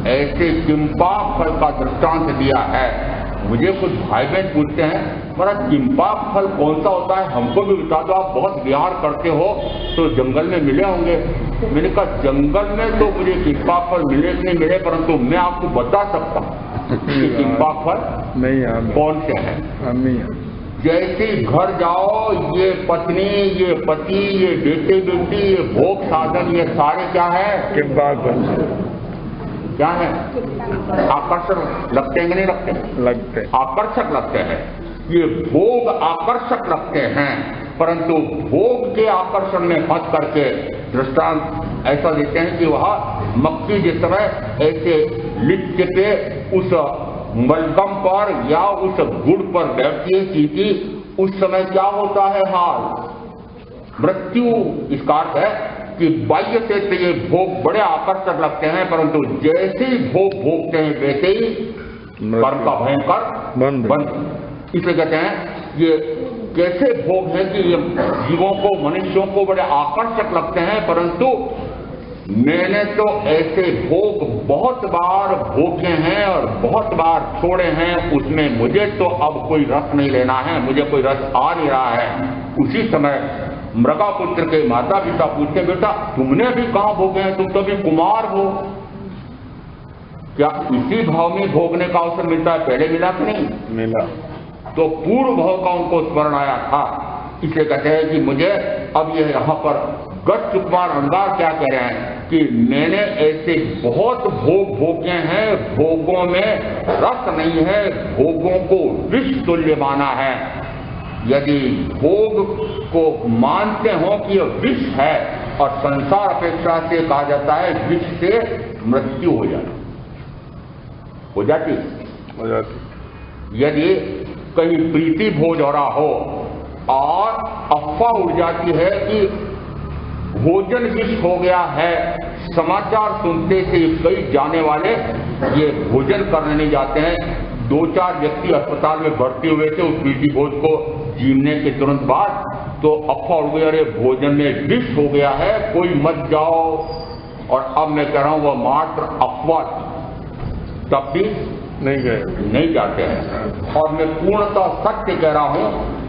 ऐसे किंपाक फल का दृष्टांत दिया है। मुझे कुछ भाई बहन पूछते हैं महाराज किंपाक फल कौन सा होता है, हमको भी बता दो, आप बहुत विहार करते हो तो जंगल में मिले होंगे। मैंने कहा जंगल में तो मुझे किंपाक फल मिले कि नहीं मिले, परंतु मैं आपको बता सकता हूँ कि किंपाक फल नहीं कौन से हैं। जैसे घर जाओ, ये पत्नी, ये पति, ये बेटे बेटी, ये भोग साधन, ये सारे क्या है, किंपाक फल क्या है, आकर्षक लगते हैं कि नहीं लगते, आकर्षक लगते हैं। ये भोग आकर्षक लगते हैं, परंतु भोग के आकर्षण में फंस करके दृष्टांत ऐसा देते हैं कि वह मक्खी जिस समय ऐसे लिप्ट के उस मलगम पर या उस गुड़ पर बैठती है चींटी, उस समय क्या होता है हाल, मृत्यु। इसका अर्थ है कि बाह्य से तो ये भोग बड़े आकर्षक लगते हैं, परंतु जैसे ही भोग भोगते हैं वैसे ही कर्म का भयंकर बंद। इसलिए कहते हैं ये कैसे भोग है कि ये जीवों को, मनुष्यों को बड़े आकर्षक लगते हैं, परंतु मैंने तो ऐसे भोग बहुत बार भोगे हैं और बहुत बार छोड़े हैं, उसमें मुझे तो अब कोई रस नहीं लेना है, मुझे कोई रस आ नहीं रहा है। उसी समय मृगापुत्र के माता पिता पूछते बेटा तुमने भी कहां भोगे हैं, तुम तो भी कुमार हो, क्या इसी भाव में भोगने का अवसर मिलता है, पहले मिला कि नहीं मिला। तो पूर्व भाव का उनको स्मरण आया था। इसलिए कहते हैं कि मुझे अब ये यहाँ पर गच्छ कुमार अंगार क्या कह रहे हैं कि मैंने ऐसे बहुत भोग भोगे हैं, भोगों में रस नहीं है, भोगों को विष तुल्य माना है। यदि भोग को मानते हो कि यह विष है, और संसार अपेक्षा से कहा जाता है विष से मृत्यु हो जाती। यदि कहीं प्रीति भोज हो रहा हो और अफवाह उड़ जाती है कि भोजन विष हो गया है, समाचार सुनते से कई जाने वाले ये भोजन करने नहीं जाते हैं। 2-4 व्यक्ति अस्पताल में भर्ती हुए थे उस प्रीति भोज को जीवने के तुरंत बाद, तो अफवाह उड़ गई अरे भोजन में विष हो गया है, कोई मत जाओ। और अब मैं कह रहा हूं वह मात्र अफवाह थी, तब भी नहीं जाते हैं। और मैं पूर्णतः सत्य कह रहा हूं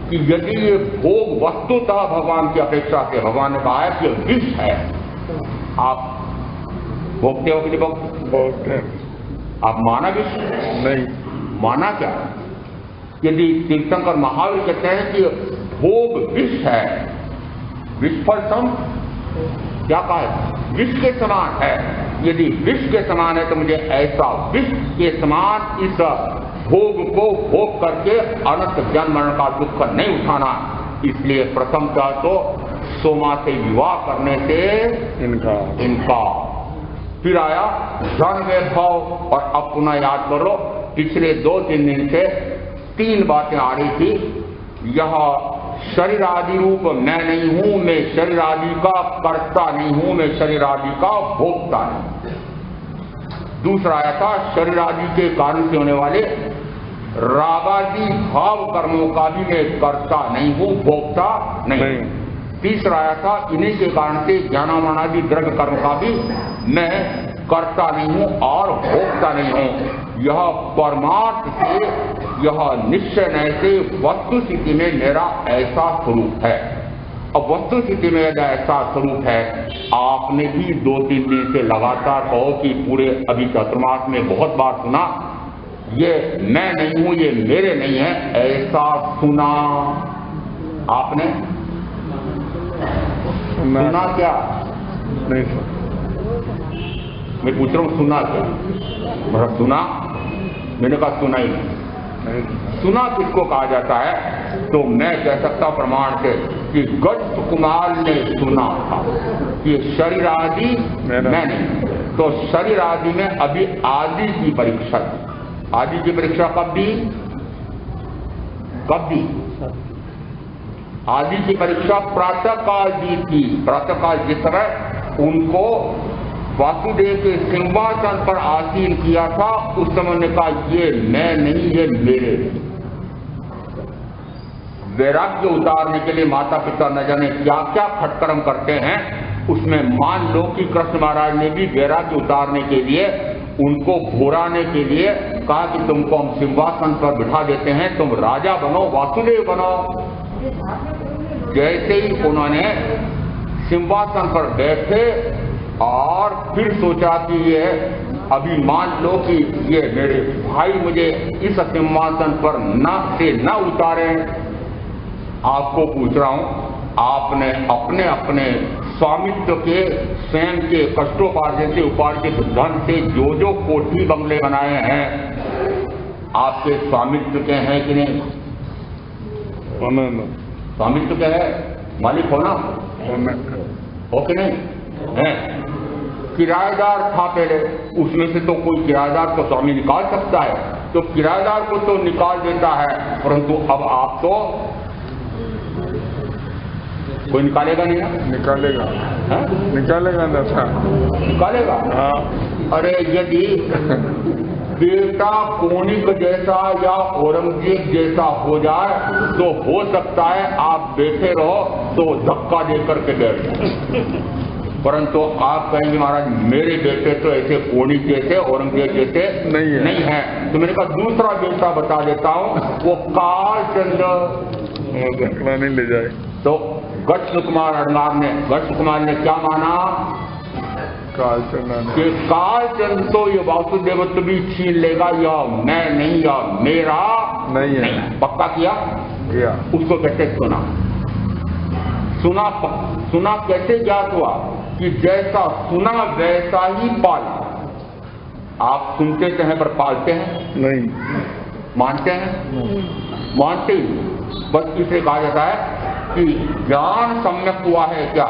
कि यदि ये भोग वस्तुतः भगवान की अपेक्षा से, भगवान ने कहा है कि विष है, आप भोगते हो कि नहीं भोगते? आप माना विष नहीं माना क्या? यदि तीर्थंकर महावीर कहते हैं कि भोग विष है, विषफल सम क्या कहा है, विष के समान है। यदि विष के समान है तो मुझे ऐसा विष के समान इस भोग को भोग करके अनंत जन्म मरण का दुख नहीं उठाना। इसलिए प्रथमतः तो सोमा से विवाह करने से इनका फिर आया धन वैभव। और अब पुनः याद करो पिछले 2-3 दिन से 3 बातें आ रही थी। यह शरीर आदि रूप मैं नहीं हूं, मैं शरीर आदि का कर्ता नहीं हूं, मैं शरीर आदि का भोक्ता नहीं। दूसरा आया था शरीर आदि के कारण से होने वाले रागादि भाव कर्मों का भी मैं कर्ता नहीं हूं, भोक्ता नहीं। तीसरा आया था इन्हीं के कारण से ज्ञानामानादि द्रव्य कर्म का भी मैं कर्ता नहीं हूं और भोक्ता नहीं हूं। यह परमार्थ से, यह निश्चय नय से वस्तु स्थिति में मेरा ऐसा स्वरूप है। अब वस्तु स्थिति में मेरा ऐसा स्वरूप है, आपने भी 2-3 दिन से लगातार कहो कि पूरे अभी चतुर्मास में बहुत बार सुना, ये मैं नहीं हूं, ये मेरे नहीं है, ऐसा सुना आपने? सुना क्या? नहीं सुना। मैं पूछ रहा हूं सुना क्या? मतलब सुना, मैंने कहा सुना ही नहीं। सुना किसको कहा जाता है? तो मैं कह सकता प्रमाण से कि गच्छ कुमार ने सुना था कि शरीर आदि मैं नहीं। तो शरीर आदि में अभी आदि की परीक्षा थी। आदि की परीक्षा कब दी? आदि की परीक्षा प्रातः काल दी थी। प्रातः काल जिस समय उनको वासुदेव के सिंहासन पर आसीन किया था, उस समय ने कहा ये मैं नहीं, ये मेरे नहीं। वैराग्य उतारने के लिए माता पिता न जाने क्या क्या खटकर्म करते हैं। उसमें मान लो कि कृष्ण महाराज ने भी वैराग्य उतारने के लिए, उनको घोराने के लिए कहा कि तुमको हम सिंहासन पर बिठा देते हैं, तुम राजा बनो, वासुदेव बनो। जैसे ही उन्होंने सिंहासन पर बैठे और फिर सोचा कि ये अभी मान लो कि ये मेरे भाई मुझे इस सिंहासन पर न उतारे। आपको पूछ रहा हूं, आपने अपने अपने स्वामित्व के स्वयं के कष्टोपार्जन से उपार्जित धन से जो कोठी बंगले बनाए हैं, आपके स्वामित्व के हैं कि नहीं? स्वामित्व क्या है? मालिक हो ना? हो कि नहीं है? किराएदार था पहले, उसमें से तो कोई किराएदार तो स्वामी निकाल सकता है, तो किराएदार को तो निकाल देता है, परंतु अब आप तो कोई निकालेगा नहीं ना? निकालेगा है? निकालेगा ना था निकालेगा। हाँ। अरे यदि बेटा कोनिक जैसा या औरंगजेब जैसा हो जाए तो हो सकता है आप बैठे रहो तो धक्का देकर के बैठ जाए, परंतु आप कहेंगे महाराज मेरे बेटे तो ऐसे कोनिक जैसे औरंगजेब जैसे नहीं है। तो मैंने कहा दूसरा बेटा बता देता हूँ, वो कालचंद्र नहीं ले जाए। तो गट्स कुमार अड़ंगार ने, गट्स कुमार ने क्या माना कि कालचंद्र तो ये वासुदेवत्व भी छीन लेगा, या मैं नहीं, या मेरा नहीं है। पक्का किया। उसको कैसे सुना? सुना कैसे ज्ञात हुआ कि जैसा सुना वैसा ही पाला। आप सुनते तो हैं पर पालते हैं नहीं, मानते हैं मानते ही। बस इसे कहा जाता है कि ज्ञान सम्यक हुआ है क्या,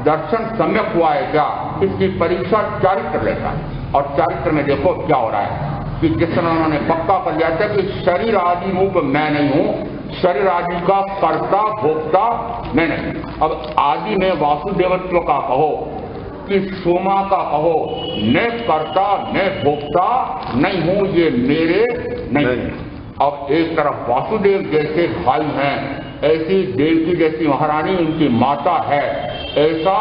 दर्शन सम्यक हुआ है क्या, इसकी परीक्षा चारित्र लेता है। और चारित्र में देखो क्या हो रहा है कि जिस तरह उन्होंने पक्का कर लिया था कि शरीर आदि रूप मैं नहीं हूं, शरीर आदि का कर्ता भोक्ता मैं नहीं। अब आदि में वासुदेवत्व का कहो कि सोमा का कहो, मैं कर्ता मैं भोक्ता नहीं हूं, ये मेरे नहीं। अब एक तरफ वासुदेव जैसे भाई हैं, ऐसी देवकी जैसी महारानी उनकी माता है, ऐसा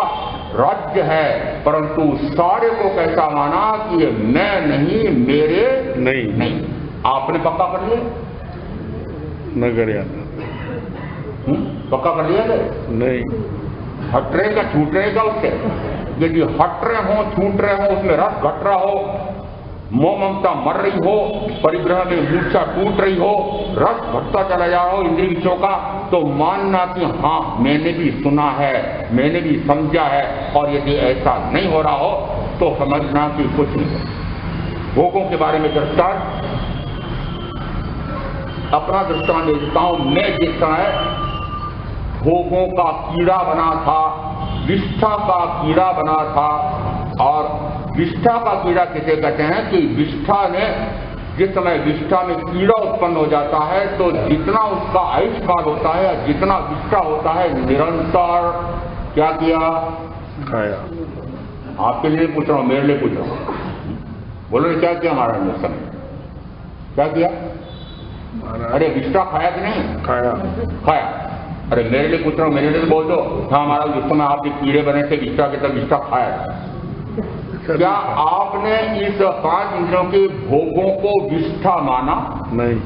राज्य है, परंतु सारे को कैसा माना कि ये मैं नहीं, मेरे नहीं। आपने पक्का कर लिया? न कर पक्का कर लिया नहीं। हट रहेगा छूट रहेगा उससे। यदि हट रहे हो छूट रहे हो, उसमें रस घट रहा हो, मोह ममता मर रही हो, परिग्रह में मूर्छा टूट रही हो, रस घटता चला जा रहा हो इंद्रिय विषयों का, तो मानना कि हाँ मैंने भी सुना है, मैंने भी समझा है। और यदि ऐसा नहीं हो रहा हो तो समझना कि कुछ नहीं। भोगों के बारे में दृष्टांत, अपना दृष्टांत देता हूं। मैं जिस समय भोगों का कीड़ा बना था, विष्ठा का कीड़ा बना था, और विष्ठा का कीड़ा किसे कहते हैं कि विष्ठा ने, जिस समय विष्ठा में कीड़ा उत्पन्न हो जाता है तो जितना उसका आयुष्काल होता है, जितना विष्ठा होता है, निरंतर क्या किया? खाया। आपके लिए पूछ रहा हूं, मेरे लिए पूछ रहा हूं, बोलो क्या किया महाराज ने उस समय? क्या किया? अरे विष्ठा खाया कि नहीं? खाया। अरे मेरे लिए पूछ रहा हूं, मेरे लिए तो बोल दो। हाँ महाराज उस समय आपके कीड़े बने थे विष्ठा के, तब विष्ठा खाया। क्या आपने इस 5 इंद्रियों के भोगों को विष्ठा माना? नहीं।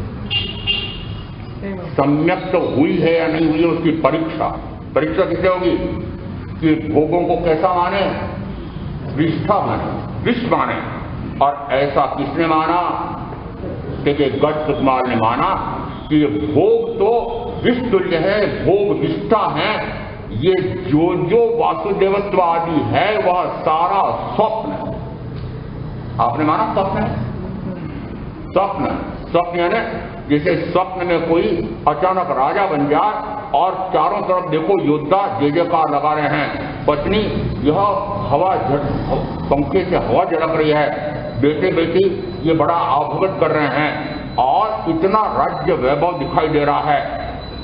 सम्यक तो हुई है या नहीं हुई है उसकी परीक्षा किससे होगी कि भोगों को कैसा माने? विष्ठा माने, विष माने। और ऐसा किसने माना? देखिए गट्स कुमार ने माना कि भोग तो विष तुल्य है, भोग विष्ठा है, ये जो वासुदेवत्व आदि है वह सारा स्वप्न है। आपने माना स्वप्न है? स्वप्न यानी जैसे स्वप्न में कोई अचानक राजा बन जाए और चारों तरफ देखो योद्धा जय जयकार लगा रहे हैं, पत्नी यह हवा पंखे से हवा झड़क रही है, बेटे बेटी ये बड़ा अवगत कर रहे हैं और इतना राज्य वैभव दिखाई दे रहा है।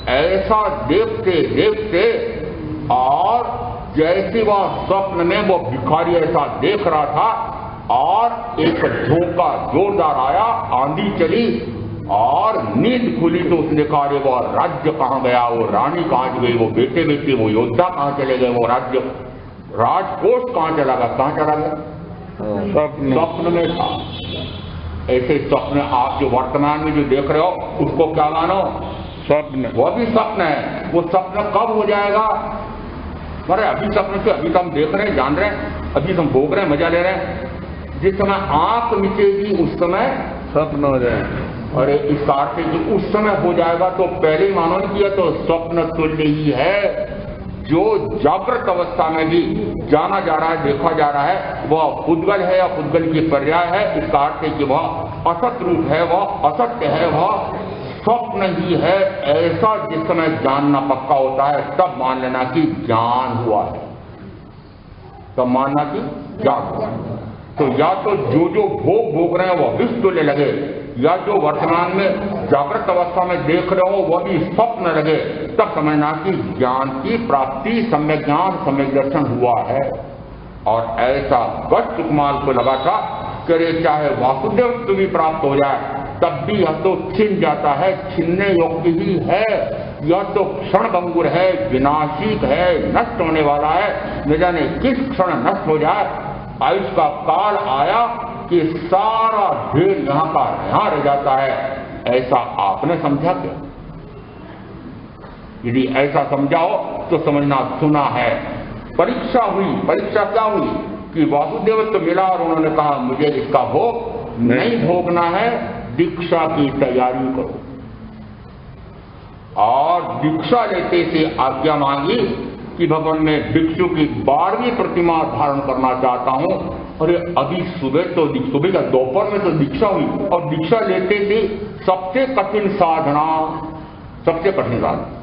ऐसा देखते देखते और जैसे वह स्वप्न में वो भिखारी ऐसा देख रहा था और एक झोंका जोरदार आया, आंधी चली और नींद खुली तो उसने कहा रे वो राज्य कहाँ गया, वो रानी कहाँ गई, वो बेटे बेटे वो योद्धा कहाँ चले गए, वो राज्य राजकोष कहाँ चला गया? कहाँ चला गया? स्वप्न में था। ऐसे स्वप्न आप जो वर्तमान में जो देख रहे हो उसको क्या मानो? स्वप्न। वो भी स्वप्न है। वो स्वप्न कब हो जाएगा? अरे अभी स्वप्न से अभी तो हम देख रहे हैं, जान रहे हैं, अभी तो हम भोग रहे हैं, मजा ले रहे हैं। जिस समय आंख मिटेगी उस समय स्वप्न हो जाएगा। और इस कार से कि उस समय हो जाएगा तो पहले ही मानो नहीं किया, तो स्वप्न तुल्य ही है। जो जागृत अवस्था में भी जाना जा रहा है, देखा जा रहा है, वह पुद्गल है या पुद्गल की पर्याय है। इस कार से कि वह असत रूप है, वह असत्य है, वह स्वप्न ही है। ऐसा जिस समय जानना पक्का होता है तब मान लेना कि ज्ञान हुआ है, तब मानना कि ज्ञान हुआ। तो या तो जो भोग रहे हैं वह विष तुल्य लगे, या जो वर्तमान में जागृत अवस्था में देख रहे हो वह भी स्वप्न लगे, तब समझना कि ज्ञान की प्राप्ति, सम्यक ज्ञान, सम्यक दर्शन हुआ है। और ऐसा गस्त कुमार को लगा था कि चाहे वासुदेव भी प्राप्त हो जाए तब भी यह तो छिन जाता है, छिनने योग्य ही है। यह तो क्षण भंगुर है, विनाशिक है, नष्ट होने वाला है। न जाने किस क्षण नष्ट हो जाए। आयुष का काल आया कि सारा ढेर यहाँ का यहाँ रह जाता है। ऐसा आपने समझा क्या? यदि ऐसा समझाओ तो समझना सुना है। परीक्षा हुई। परीक्षा क्या हुई कि वासुदेव तो मिला और उन्होंने कहा मुझे इसका भोग नहीं भोगना है, दीक्षा की तैयारी करो। और दीक्षा लेते से आज्ञा मांगी कि भगवान मैं भिक्षु की 12वीं प्रतिमा धारण करना चाहता हूं। और अभी सुबह का दोपहर में तो दीक्षा हुई, और दीक्षा लेते थे सबसे कठिन साधना, सबसे कठिन साधना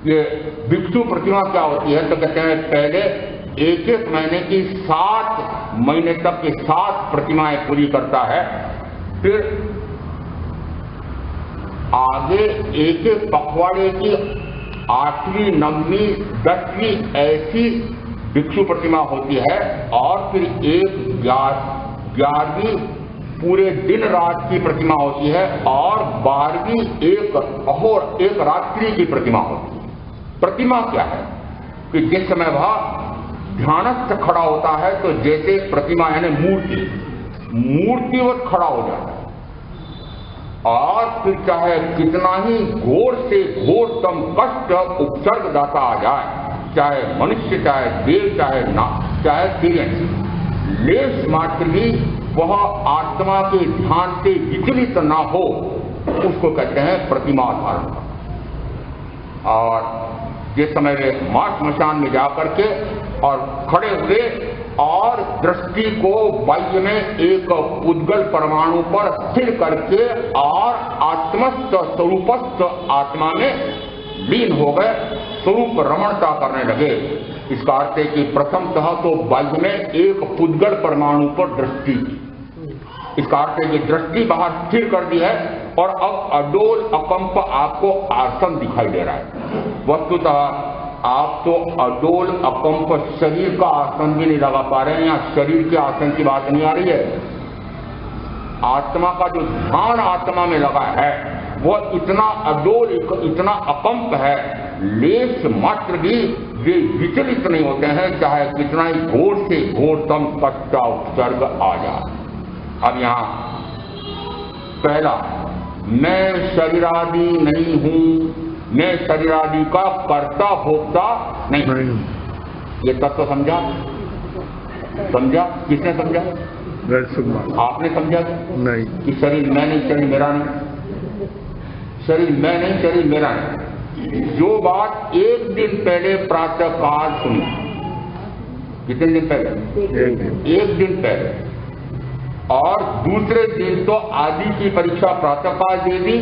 ये भिक्षु प्रतिमा क्या होती है? तो कहते हैं पहले एक महीने की 7 महीने तक की 7 प्रतिमाएं पूरी करता है, फिर आगे एक पखवाड़े की 8वीं, 9वीं, 10वीं ऐसी भिक्षु प्रतिमा होती है, और फिर एक 11वीं पूरे दिन रात की प्रतिमा होती है, और 12वीं एक रात्रि की प्रतिमा होती है। प्रतिमा क्या है कि जिस समय वह ध्यानस्थ खड़ा होता है तो जैसे प्रतिमा यानी मूर्तिवत खड़ा हो जाता है, और फिर चाहे कितना ही घोर से घोरतम कष्ट उपसर्ग दाता आ जाए, चाहे मनुष्य, चाहे देव, चाहे तिर्यन, लेश मात्र भी वह आत्मा के ध्यान से विचलित ना हो, उसको कहते हैं प्रतिमा धारण। और जिस समय वे मार्ग मशान में जाकर के और खड़े हुए और दृष्टि को बाह्य में एक उद्गल परमाणु पर स्थिर करके और आत्मस्थ स्वरूपस्थ आत्मा में लीन हो गए, स्वरूप रमणता करने लगे। इसका अर्थ है कि प्रथमतः तो बाह्य में एक उद्गल परमाणु पर दृष्टि, इसका अर्थ है कि दृष्टि बाहर स्थिर कर दी है, और अब अडोल अकंप आपको आसन दिखाई दे रहा है। वस्तुतः आप तो अडोल अकंप शरीर का आसन भी नहीं लगा पा रहे हैं, या शरीर के आसन की बात नहीं आ रही है। आत्मा का जो ध्यान आत्मा में लगा है वह इतना अडोल, इतना अकंप है, लेश मात्र भी वे विचलित नहीं होते हैं, चाहे कितना ही घोर से घोरतम कष्ट उपसर्ग आ जाए। अब यहाँ पहला, मैं शरीरादि नहीं हूं, मैं शरीरादि का कर्ता भोक्ता नहीं। ये तत्व समझा? किसने समझा? आपने समझा नहीं कि शरीर मैं नहीं, शरीर मेरा नहीं, शरीर मैं नहीं, शरीर मेरा नहीं। जो बात एक दिन पहले प्रातः काल सुनी, कितने दिन पहले? एक दिन पहले, और दूसरे दिन तो आदि की परीक्षा प्रातः काल दे दी,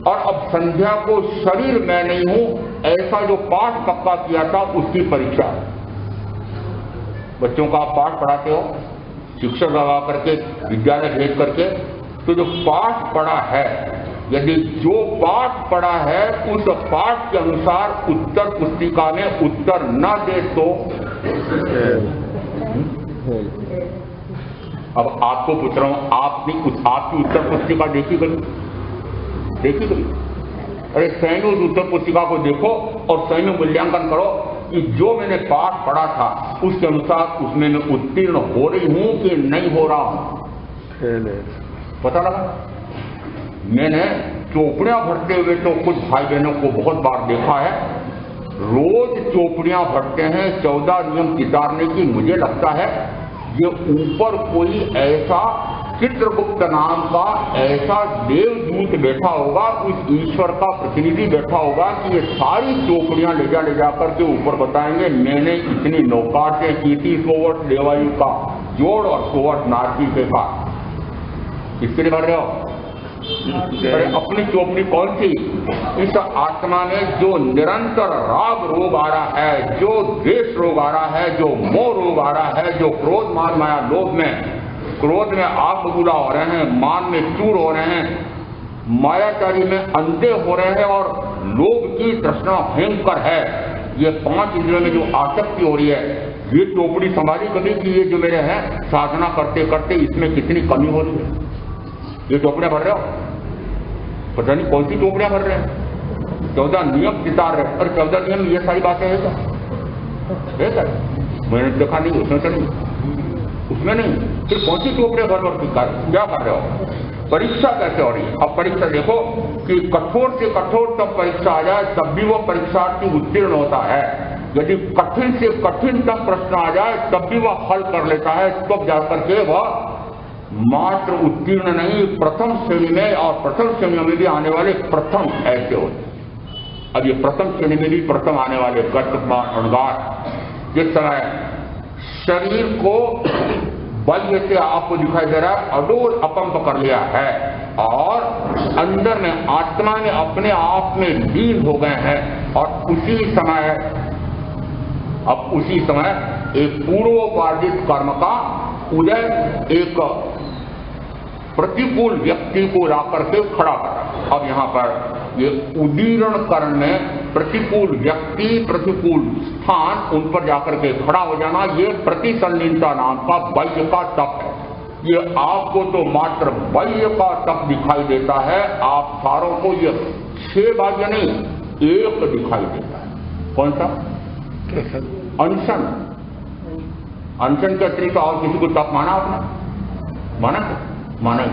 और अब संध्या को शरीर मैं नहीं हूं ऐसा जो पाठ पक्का किया था उसकी परीक्षा। बच्चों का आप पाठ पढ़ाते हो, शिक्षक लगा करके, विद्यालय भेज करके, तो जो पाठ पढ़ा है, यदि जो पाठ पढ़ा है उस पाठ के अनुसार उत्तर पुस्तिका में उत्तर न दे तो अब आपको पूछ रहा हूं, आपकी उत्तर पुस्तिका देखी गई? अरे स्वयं उस उत्तर पुस्तिका को देखो और स्वयं मूल्यांकन करो कि जो मैंने पाठ पढ़ा था उसके अनुसार उसमें मैं उत्तीर्ण हो रही हूं कि नहीं हो रहा हूं। पता लगा। मैंने चोपड़ियां भरते हुए तो कुछ भाई बहनों को बहुत बार देखा है, रोज चोपड़ियां भरते हैं 14 नियम चितारने की। मुझे लगता है ये ऊपर कोई ऐसा चित्रगुप्त नाम का ऐसा देवदूत बैठा होगा, उस ईश्वर का प्रतिनिधि बैठा होगा कि ये सारी चोपड़ियां ले जा करके ऊपर बताएंगे मैंने इतनी नौकाटें की थी, 100 वर्ष देवायु का जोड़ और 100 वर्ष नारकी के का। किसके लिए भर रहे हो? अरे अपनी चोपड़ी कौन सी? इस आत्मा में जो निरंतर राग रोग आ रहा है, जो द्वेष रोग आ रहा है, जो मोह रोग आ रहा है, जो क्रोध मान माया लोभ में, क्रोध में आग बबूला हो रहे हैं, मान में चूर हो रहे हैं, मायाचारी में अंधे हो रहे हैं और लोभ की तृष्णा भयंकर है। ये 5 इंद्रियों में जो आसक्ति हो रही है, ये चोपड़ी संभाली कभी कि ये जो मेरे हैं साधना करते करते इसमें कितनी कमी हो रही है। ये चोपड़ियां भर रहे हो, पता नहीं कौन सी चोपड़ियां भर रहे हैं। 14 नियम चितार रहे, और 14 नियम ये सारी बातें है क्या? मैंने देखा नहीं, उसमें तो नहीं, उसमें नहीं। फिर कौन सी चोपड़ियां भर भर क्या कर रहे हो? परीक्षा कैसे हो रही है? अब परीक्षा देखो कि कठोर से कठोरतम परीक्षा आ जाए तब भी वो परीक्षार्थी उत्तीर्ण होता है। यदि कठिन से कठिनतम प्रश्न आ जाए तब भी वह हल कर लेता है, तब जाकर के वह मात्र उत्तीर्ण नहीं, प्रथम श्रेणी में, और प्रथम श्रेणियों में भी आने वाले प्रथम ऐसे होते। अब ये प्रथम श्रेणी में भी प्रथम आने वाले अणगार, जिस समय शरीर को बल से आपको दिखाई दे रहा है अडोल अपंप कर लिया है और अंदर में आत्मा में अपने आप में लीन हो गए हैं, और उसी समय एक पूर्वोपार्जित कर्म का उदय एक प्रतिकूल व्यक्ति को ला करके खड़ा कर। अब यहाँ पर ये उदीर्ण करण में प्रतिकूल व्यक्ति, प्रतिकूल स्थान, उन पर जाकर के खड़ा हो जाना, ये प्रतिसंलीनता नाम का बाह्य का तप है। ये आपको तो मात्र बाह्य का तप दिखाई देता है, आप सारों को ये 6 बाह्य नहीं, 1 दिखाई देता है। कौन सा? अनशन। अनशन के अतिरिक्त और किसी को तप माना आपने? माना ही।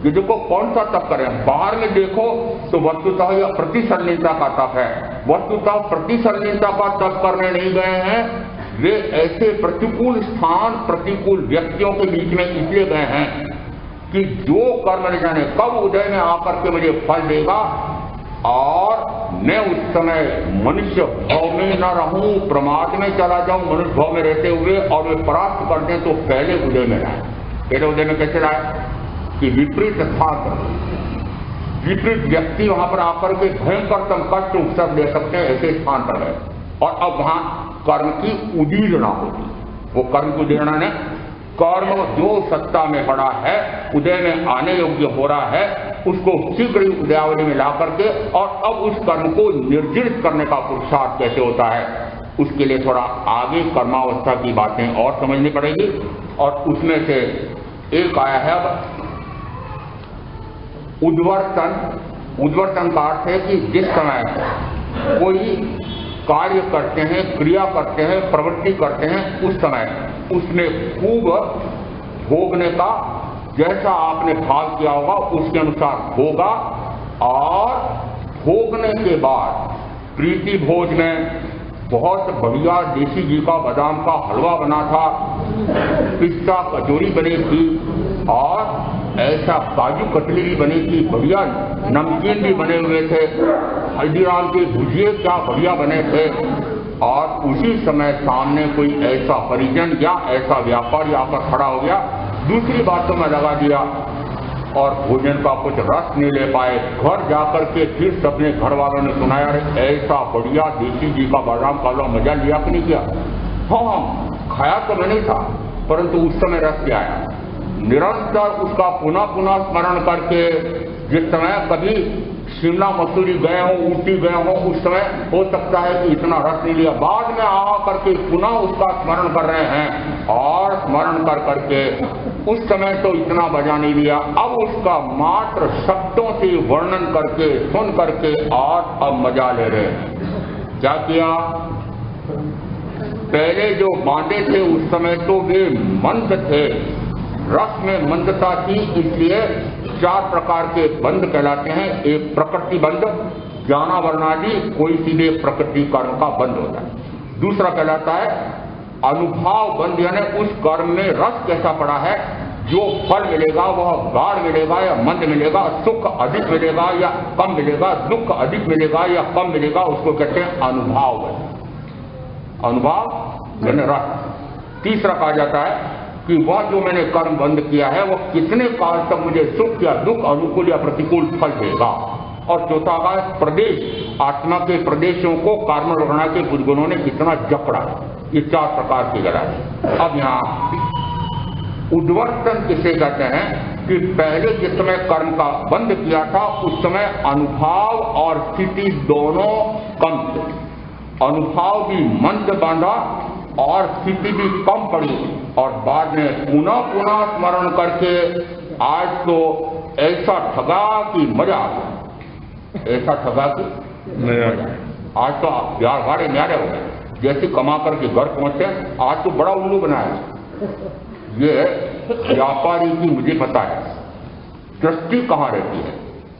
ये देखो कौन सा तप करें, बाहर में देखो तो वस्तुतः यह प्रतिसंलीनता का तप है। वस्तुतः प्रतिसंलीनता का तप करने नहीं गए हैं, वे ऐसे प्रतिकूल स्थान, प्रतिकूल व्यक्तियों के बीच में इसलिए गए हैं कि जो कर्म न जाने कब उदय में आकर के मुझे फल देगा, और मैं उस समय मनुष्य भाव में न रहूं, प्रमाद में चला जाऊं मनुष्य भाव में रहते हुए, और वे परास्त कर दें तो पहले उदय में लाए। पहले उदय में कैसे लाए कि विपरीत स्थान, विपरीत व्यक्ति वहां पर आकर के भयंकरतम कष्ट उपसर्ग दे सकते हैं, ऐसे स्थान पर गए। और अब वहां कर्म की उदीर्णा होगी। वो कर्म की उदीर्णा ने कर्म जो सत्ता में पड़ा है, उदय में आने योग्य हो रहा है, उसको शीघ्र ही उदयावली में ला करके, और अब उस कर्म को निर्जरित करने का पुरुषार्थ कैसे होता है, उसके लिए थोड़ा आगे कर्मावस्था की बातें और समझनी पड़ेगी। और उसमें से एक आया है अब उद्वर्तन। उद्वर्तन का अर्थ है कि जिस समय कोई कार्य करते हैं, क्रिया करते हैं, प्रवृत्ति करते हैं, उस समय उसमें खूब भोगने का, जैसा आपने भाव किया होगा उसके अनुसार होगा। और भोगने के बाद प्रीति भोज में बहुत बढ़िया देसी घी का बादाम का हलवा बना था, पिस्ता कचौरी बनी थी, और ऐसा काजू कतली भी बनी थी, बढ़िया नमकीन भी बने हुए थे, हल्दीराम के भुजिए क्या बढ़िया बने थे। और उसी समय सामने कोई ऐसा परिजन या ऐसा व्यापारी आकर खड़ा हो गया, दूसरी बातों में लगा दिया, और भोजन का कुछ रस नहीं ले पाए। घर जाकर के फिर सबने घर वालों ने सुनाया, ऐसा बढ़िया देसी घी का बादाम का हलवा मजा लिया कि नहीं किया? हाँ, खाया तो मैं नहीं था, परंतु उस समय रस क्या आया। निरंतर उसका पुनः पुनः स्मरण करके, जिस समय कभी शिमला मसूरी गए हो, ऊटी गए हो, उस समय हो सकता है कि इतना रस नहीं लिया, बाद में आ करके पुनः उसका स्मरण कर रहे हैं, और स्मरण कर करके उस समय तो इतना मजा नहीं लिया, अब उसका मात्र शब्दों से वर्णन करके, सुन करके, और अब मजा ले रहे हैं। क्या किया? पहले जो बांधे थे उस समय तो वे मंद थे, रस में मंदता थी, इसलिए 4 प्रकार के बंध कहलाते हैं। एक प्रकृति बंध, ज्ञानावरणादि कोई सीधे प्रकृति कर्म का बंध होता है। दूसरा कहलाता है अनुभव बंध, यानी उस कर्म में रस कैसा पड़ा है, जो फल मिलेगा वह गाढ़ मिलेगा या मंद मिलेगा, सुख अधिक मिलेगा या कम मिलेगा, दुख अधिक मिलेगा या कम मिलेगा, उसको कहते हैं अनुभव बंध। अनुभव यानी रस। तीसरा कहा जाता है कि वह जो मैंने कर्म बंद किया है वह कितने काल तक मुझे सुख या दुख, अनुकूल या प्रतिकूल फल देगा। और चौथा का प्रदेश, आत्मा के प्रदेशों को कर्म वर्णा के कुछ गुणों ने कितना जकड़ा। ये 4 प्रकार की गला है। अब यहाँ उद्वर्तन किसे कहते हैं कि पहले जिस समय कर्म का बंद किया था उस समय अनुभव और स्थिति दोनों कम थे। अनुभव भी मंद बांधा और स्थिति भी कम पड़ी, और बाद में पुनः पुनः स्मरण करके आज तो ऐसा ठगा कि मजा आ गया। ऐसा ठगा कि मजा। आज तो प्यार भाड़े न्यारे हो गए, जैसे कमा करके घर पहुंचे। आज तो बड़ा उल्लू बनाया। ये व्यापारी की मुझे पता है दृष्टि कहाँ रहती है।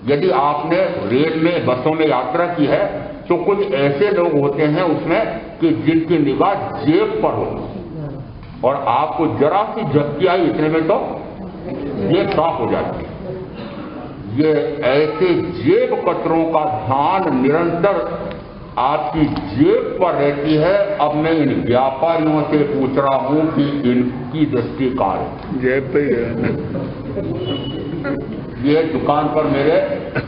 यदि आपने रेल में, बसों में यात्रा की है तो कुछ ऐसे लोग होते हैं उसमें कि जिनकी निगाह जेब पर हो, और आपको जरा सी झपकी आई इतने में तो जेब साफ हो जाती है। ये ऐसे जेब कतरों का ध्यान निरंतर आपकी जेब पर रहती है। अब मैं इन व्यापारियों से पूछ रहा हूं कि इनकी दृष्टि कहाँ है? जेब पे ये दुकान पर मेरे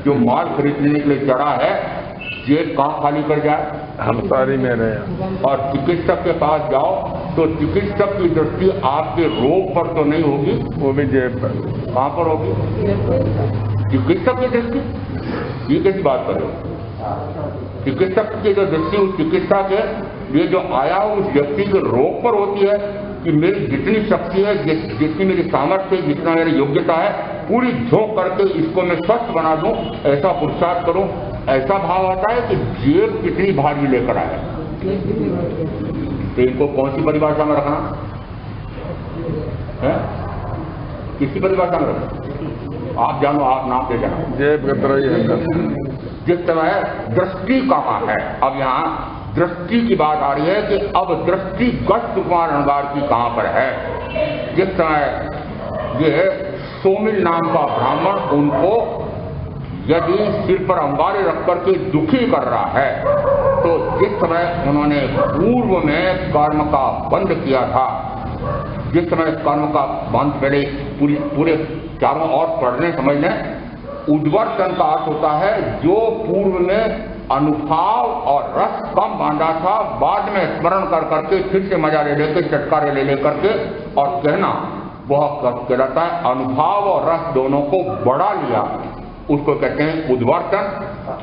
जो माल खरीदने के लिए चढ़ा है, जेब कहाँ खाली कर जाए? हम सारी में रहे। और चिकित्सक के पास जाओ तो चिकित्सक की दृष्टि आपके रोग पर तो नहीं होगी, वो भी जेब पर। कहाँ पर होगी? चिकित्सक की दृष्टि। ये कैसी बात कर रहे हो? चिकित्सक की जो दृष्टि उस चिकित्सा के ये जो आया हो उस व्यक्ति के रोग पर होती है कि मेरी जितनी शक्ति है, जितनी मेरी सामर्थ्य है, जितना मेरी योग्यता है, पूरी झोंक करके इसको मैं स्वस्थ बना दूं, ऐसा पुरुषार्थ करूं। ऐसा भाव आता है कि जेब कितनी भारी लेकर आए। तो इनको कौन सी परिभाषा में रखना है? किसी परिभाषा में रखना? आप जानो, आप नाम दे जाना। जेब कतरा ही है। जिस समय दृष्टि कहाँ है? अब यहाँ दृष्टि की बात आ रही है कि अब दृष्टिगत कुमार अंगार की कहाँ पर है। जिस समय ये सोमिल नाम का ब्राह्मण उनको यदि सिर पर अंगारे रख करके दुखी कर रहा है, तो जिस समय उन्होंने पूर्व में कर्म का बंद किया था, जिस समय कर्म का बंद पहले पूरे चारों ओर पढ़ने समझने, उद्वर्तन का अर्थ होता है जो पूर्व में अनुभव और रस कम बांधा था, बाद में स्मरण कर करके फिर से मजा ले लेके, चटकारे ले लेकर के और कहना, वह कहलाता है अनुभव और रस दोनों को बढ़ा लिया, उसको कहते हैं उद्वर्तन।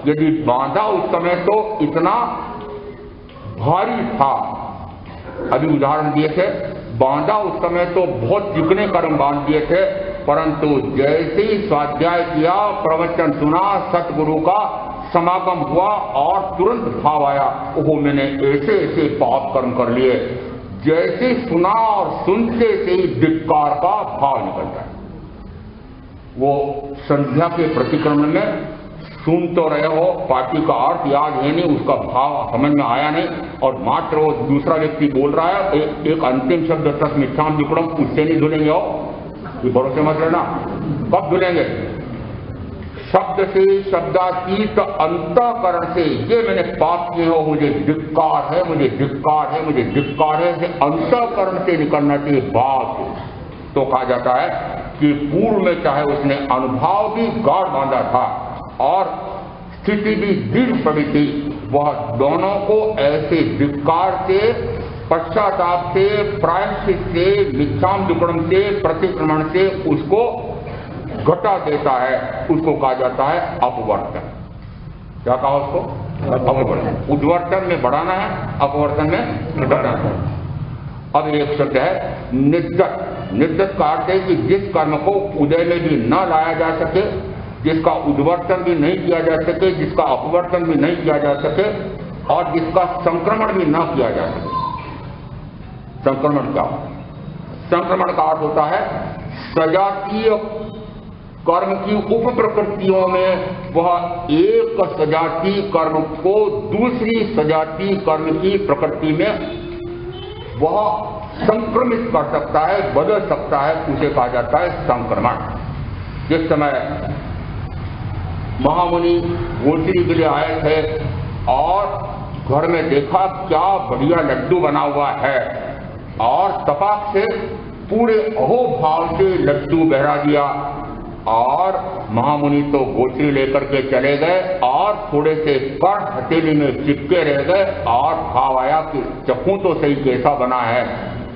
यदि बांधा उस समय तो इतना भारी था, अभी उदाहरण दिए थे, बांधा उस समय तो बहुत चिकने कर्म बांध दिए थे, परंतु जैसे ही स्वाध्याय किया, प्रवचन सुना, सतगुरु का समागम हुआ और तुरंत भाव आया, ओहो मैंने ऐसे ऐसे पाप कर्म कर लिए। जैसे सुना और सुनते से ही धिक्कार का भाव निकलता है। वो संध्या के प्रतिक्रमण में सुन तो रहे हो, पार्टी का अर्थ याद है नहीं, उसका भाव समझ में आया नहीं, और मात्र वो दूसरा व्यक्ति बोल रहा है एक अंतिम शब्द तक मिथ्याम विक्रम, उससे नहीं धुलेंगे हो, ये भरोसे मत रहना। कब धुलेंगे? शब्द से, शब्दातीत अंतःकरण से, ये मैंने पाप किए हो, मुझे धिक्कार है, मुझे धिक्कार है, मुझे धिक्कार है, से अंतःकरण से निकलना चाहिए बात। तो कहा जाता है कि पूर्व में चाहे उसने अनुभव भी गाढ़ बांधा था और स्थिति भी दीर्घ पड़ी थी, वह दोनों को ऐसे धिक्कार से, पश्चाताप से, प्रायश्चित से, मिथ्याम विक्रम से, प्रतिक्रमण से उसको घटा देता है। उसको कहा जाता है अपवर्तन। क्या कहा उसको? अपवर्तन। उद्वर्तन में बढ़ाना है, अपवर्तन में घटाना है। अब एक शब्द है निद्दत। निद्दत का अर्थ है कि जिस कर्म को उदय में भी न लाया जा सके, जिसका उद्वर्तन भी नहीं किया जा सके, जिसका अपवर्तन भी नहीं किया जा सके, और जिसका संक्रमण भी न किया जा सके। संक्रमण क्या? संक्रमण का अर्थ होता है सजातीय कर्म की उप प्रकृतियों में वह एक सजातीय कर्म को दूसरी सजातीय कर्म की प्रकृति में वह संक्रमित कर सकता है, बदल सकता है, उसे कहा जाता है संक्रमण। जिस समय महामुनि गोचरी के लिए आए थे और घर में देखा क्या बढ़िया लड्डू बना हुआ है और तपाक से पूरे अहोभाव से लड्डू बहरा दिया और महामुनि तो गोचरी लेकर के चले गए और थोड़े से कण हथेली में चिपके रह गए और भाव आया कि चखूं तो सही कैसा बना है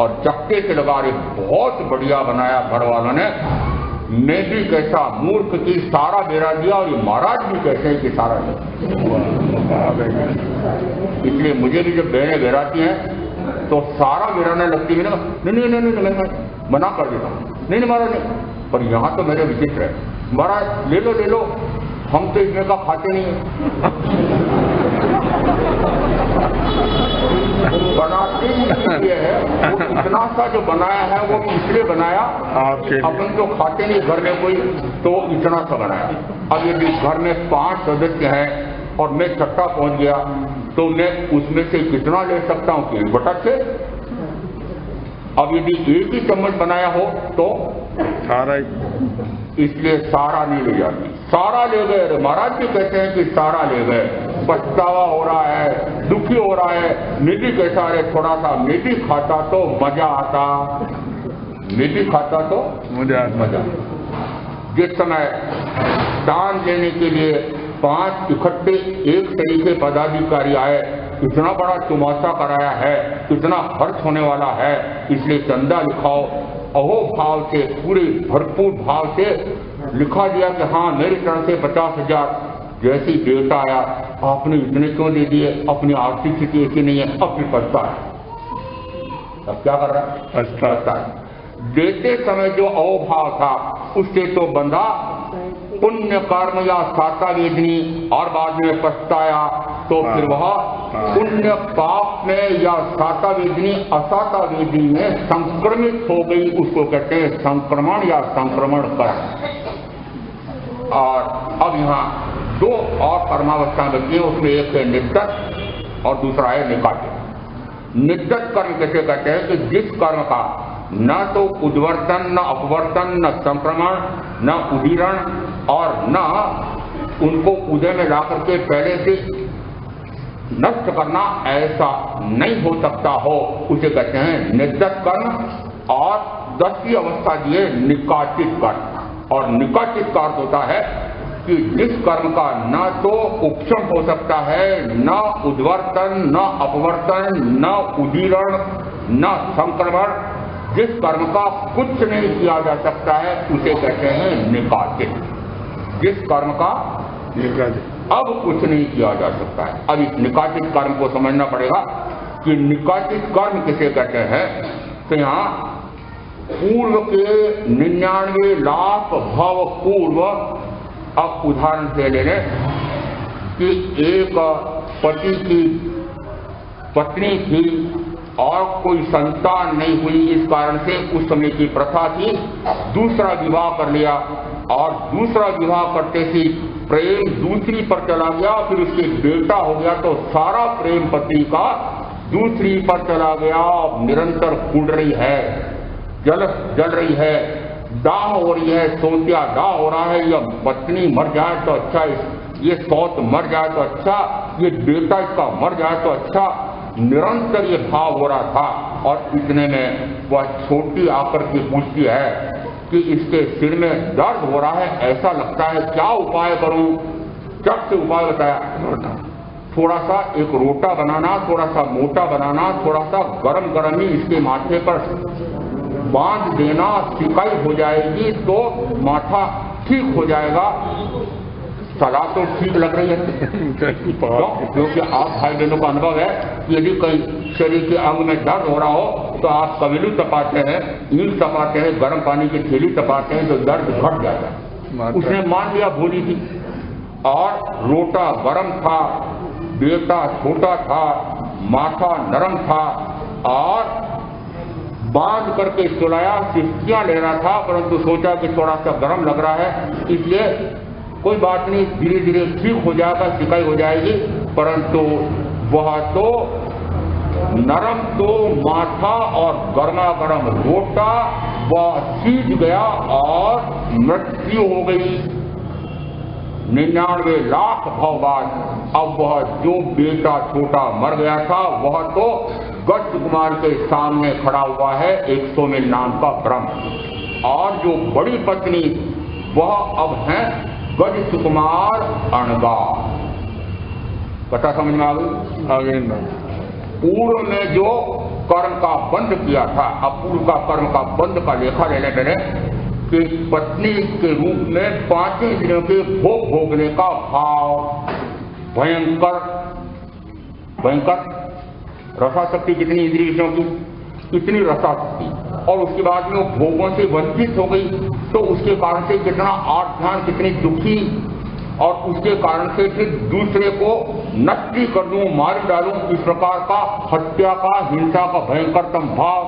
और चक्के से लगा रहे बहुत बढ़िया बनाया घर वालों ने। मैं भी कैसा मूर्ख की सारा बेरा दिया और ये महाराज भी कैसे हैं कि सारा दिया। इसलिए मुझे भी जब बहनें बेराती हैं तो सारा बेराने लगती है। नहीं मैं मना कर देता हूँ, नहीं महाराज नहीं। पर यहाँ तो मेरे विचित्र है, महाराज ले लो हम तो इसमें का खाते नहीं है। बनाते ही इसलिए है, वो इतना सा जो बनाया है वो इसलिए बनाया अपन तो खाते नहीं घर में कोई, तो इतना सा बनाया। अब यदि घर में 5 सदस्य हैं और मैं छठा पहुंच गया तो मैं उसमें से कितना ले सकता हूँ कि 1/6। अब यदि एक ही चम्मच बनाया हो तो सारा, इसलिए सारा नहीं ले जाती। सारा ले गए, महाराज भी कहते हैं कि सारा ले गए। पछतावा हो रहा है, दुखी हो रहा है, मैं भी कैसा रे थोड़ा सा मैं भी खाता तो मजा आता, मैं भी खाता तो मजा। जिस समय दान देने के लिए 5 इकट्ठे एक तरीके पदाधिकारी आए, इतना बड़ा चुमासा कराया है, इतना खर्च होने वाला है, इसलिए चंदा लिखाओ। अहो भाव से पूरे भरपूर भाव से लिखा दिया कि हाँ मेरी तरफ से 50,000। जैसे ही देवता आया, आपने इतने क्यों दे दिए, अपनी आर्थिक स्थिति ऐसी नहीं है, अब भी पछता है। अब क्या कर रहा है, पछता है। देते समय जो अहोभाव था उससे तो बंधा पुण्य कर्म या साता वेदनी और बाद में पछताया तो फिर वह पुण्य पाप में या साता वेदनी असाता वेदनी में संक्रमित हो गई। उसको कहते हैं संक्रमण या संक्रमण कर। और अब यहाँ 2 और कर्मावस्था बची है, उसमें एक है निद्दत और दूसरा है निकाटित। निद्दत कर्म कैसे कहते हैं कि जिस कर्म का न तो उद्वर्तन न अपवर्तन न संक्रमण न उदीरण और न उनको उदय में ला करके पहले से नष्ट करना ऐसा नहीं हो सकता हो, उसे कहते हैं निद्दत कर्म। और 10वीं अवस्था दी है निकाचित कर्म। और निकाचित का अर्थ होता है कि जिस कर्म का न तो उपशम हो सकता है, न उद्वर्तन न अपवर्तन न उदीरण न संक्रमण, जिस कर्म का कुछ नहीं किया जा सकता है उसे कहते हैं निकाचित। जिस कर्म का अब कुछ नहीं किया जा सकता है। अब इस निकाचित कर्म को समझना पड़ेगा कि निकाचित कर्म किसे कहते हैं। तो यहाँ पूर्व के 99 लाख भाव पूर्व, अब उदाहरण से ले लें कि एक पति की पत्नी थी और कोई संतान नहीं हुई, इस कारण से उस समय की प्रथा थी दूसरा विवाह कर लिया और दूसरा विवाह करते ही प्रेम दूसरी पर चला गया, फिर उसके बेटा हो गया तो सारा प्रेम पति का दूसरी पर चला गया। निरंतर फूल रही है, जल रही है, दाह हो रही है, सोतिया दाह हो रहा है। यह पत्नी मर जाए तो अच्छा, ये सौत मर जाए तो अच्छा, ये बेटा इसका मर जाए तो अच्छा। निरंतर ये भाव हो रहा था और इतने में वह छोटी आकर के पूछती है कि इसके सिर में दर्द हो रहा है, ऐसा लगता है, क्या उपाय करूं। चट से उपाय बताया, थोड़ा सा एक रोटा बनाना, थोड़ा सा मोटा बनाना, थोड़ा सा गरम ही इसके माथे पर बांध देना, सिकाई हो जाएगी तो माथा ठीक हो जाएगा। सलाह तो ठीक लग रही है क्योंकि आप भाई बहनों का अनुभव है कि यदि कहीं शरीर के अंग में दर्द हो रहा हो तो आप कवेलू तपाते हैं, ईंट तपाते हैं, गर्म पानी की थैली तपाते हैं तो दर्द घट जाता है। उसने मान लिया भूली थी और रोटा गर्म था, बेटा छोटा था, माथा नरम था और बांध करके सुलाया, सिस्कियां ले रहा था, परंतु सोचा कि थोड़ा सा गर्म लग रहा है, इसलिए कोई बात नहीं, धीरे धीरे ठीक हो जाएगा, सिकाई हो जाएगी। परंतु वह तो नरम तो माथा और गर्मा गर्म रोटा वह सीज गया और मृत्यु हो गई। 99 लाख भाव बाद अब वह जो बेटा छोटा मर गया था वह तो गज कुमार के सामने खड़ा हुआ है 100 मील नाम का ब्रह्म, और जो बड़ी पत्नी वह अब है गज सुकुमार अणगा। कथा समझ में आ गई? आगे पूर्व में जो कर्म का बंध किया था, अब पूर्व का कर्म का बंध का लेखा लेने पड़े कि पत्नी के रूप में 5 इंद्रियों के भोग भोगने का भाव, भयंकर भयंकर रसाशक्ति, कितनी इंद्रियों की इतनी रसाशक्ति, और उसके बाद में वो भोगों से वंचित हो गई, तो उसके कारण से कितना आध्यान, कितनी दुखी, और उसके कारण से फिर दूसरे को नष्टी कर दूं, मार डालूं, इस प्रकार का हत्या का, हिंसा का भयंकरतम भाव,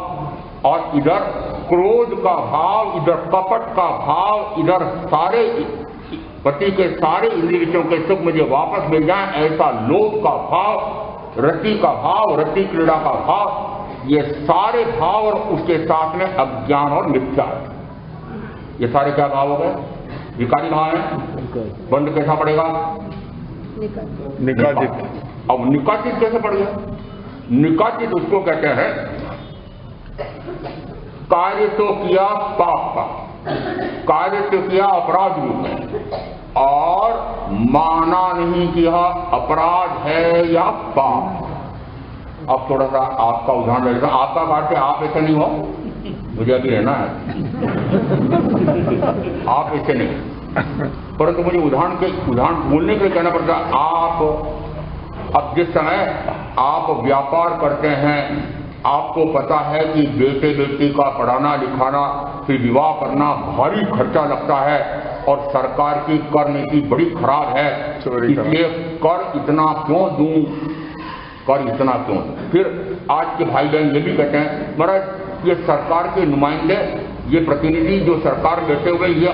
और इधर क्रोध का भाव, इधर कपट का भाव, इधर सारे पति के सारे इंद्रियों के सुख मुझे वापस मिल जाए ऐसा लोभ का भाव, रति का भाव, रति क्रीड़ा का भाव, ये सारे भाव, और उसके साथ में अज्ञान और मिथ्या, ये सारे क्या भाव हो गए? विकारी भाव है। बंद कैसा पड़ेगा? निकाचित। अब निकाचित कैसे पड़ गया? निकाचित उसको कहते हैं कार्य तो किया पाप का, कार्य तो किया अपराध रूप में, और माना नहीं कि यह अपराध है या पाप। अब थोड़ा सा आपका उदाहरण ले लेता हूं। आपका बात है आप ऐसे नहीं हो, मुझे अभी रहना है, आप ऐसे नहीं, परंतु मुझे उदाहरण बोलने के लिए कहना पड़ता। आप अब जिस समय आप व्यापार करते हैं, आपको पता है कि बेटे बेटी का पढ़ाना लिखाना, फिर विवाह करना भारी खर्चा लगता है, और सरकार की कर नीति बड़ी खराब है, इसलिए कर इतना क्यों दूं, कर इतना क्यों? फिर आज के भाई बहन ये भी कहते हैं महाराज ये सरकार के नुमाइंदे, ये प्रतिनिधि जो सरकार बैठे हुए, ये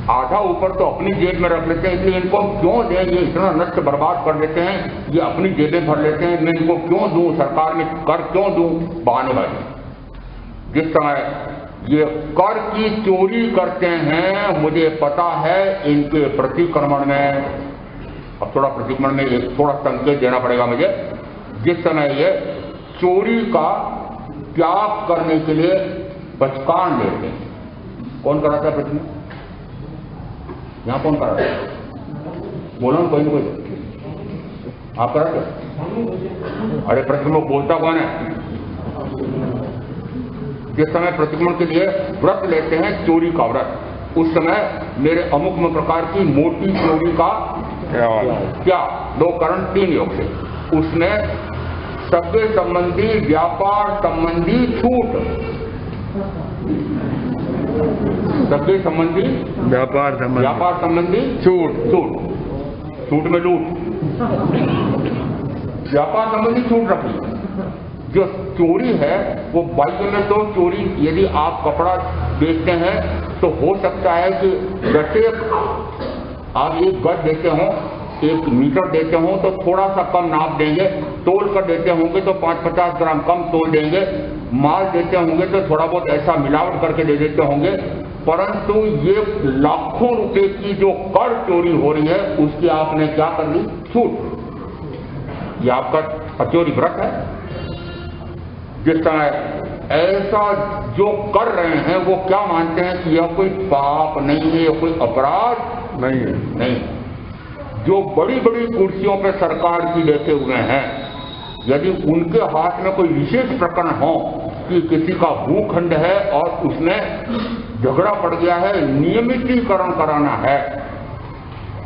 आधा ऊपर तो अपनी जेब में रख लेते हैं, इसलिए इनको क्यों दें, ये इतना नष्ट बर्बाद कर देते हैं, ये अपनी जेबें भर लेते हैं, मैं इनको क्यों दूं, सरकार में कर क्यों दूं, बहाने वाले। जिस समय ये कर की चोरी करते हैं, मुझे पता है इनके प्रतिक्रमण में, अब थोड़ा प्रतिक्रमण में एक थोड़ा संकेत देना पड़ेगा मुझे। जिस समय ये चोरी का त्याग करने के लिए बचकान लेते हैं, कौन कराता है प्रतिक्रमण? यहाँ कौन करा रहा है? बोलो ना, कोई ना कोई। आप करा क्या? अरे प्रतिक्रमण बोलता कौन है? जिस समय प्रतिक्रमण के लिए व्रत लेते हैं, चोरी का व्रत, उस समय मेरे अमुक प्रकार की मोटी चोरी का क्या 2 करण 3 योग से, उसमें सभ्य संबंधी, व्यापार संबंधी छूट, सभ्य संबंधी, व्यापार संबंधी छूट में लूट, व्यापार संबंधी छूट रखी। जो चोरी है वो बाइक में, तो चोरी यदि आप कपड़ा बेचते हैं तो हो सकता है कि जैसे आप 1 गज देते हो, 1 मीटर देते हो तो थोड़ा सा कम नाप देंगे, तोल कर देते होंगे तो 5-50 ग्राम कम तोल देंगे, माल देते होंगे तो थोड़ा बहुत ऐसा मिलावट करके दे देते होंगे, परंतु ये लाखों रुपए की जो कर चोरी हो रही है उसकी आपने क्या कर दी? छूट। ये आपका अचोरी व्रत है। जिस समय ऐसा जो कर रहे हैं वो क्या मानते हैं कि यह कोई पाप नहीं है, यह कोई अपराध नहीं है। नहीं। जो बड़ी बड़ी कुर्सियों पर सरकार की बैठे हुए हैं, यदि उनके हाथ में कोई विशेष प्रकरण हो कि किसी का भूखंड है और उसमें झगड़ा पड़ गया है, नियमितीकरण कराना है,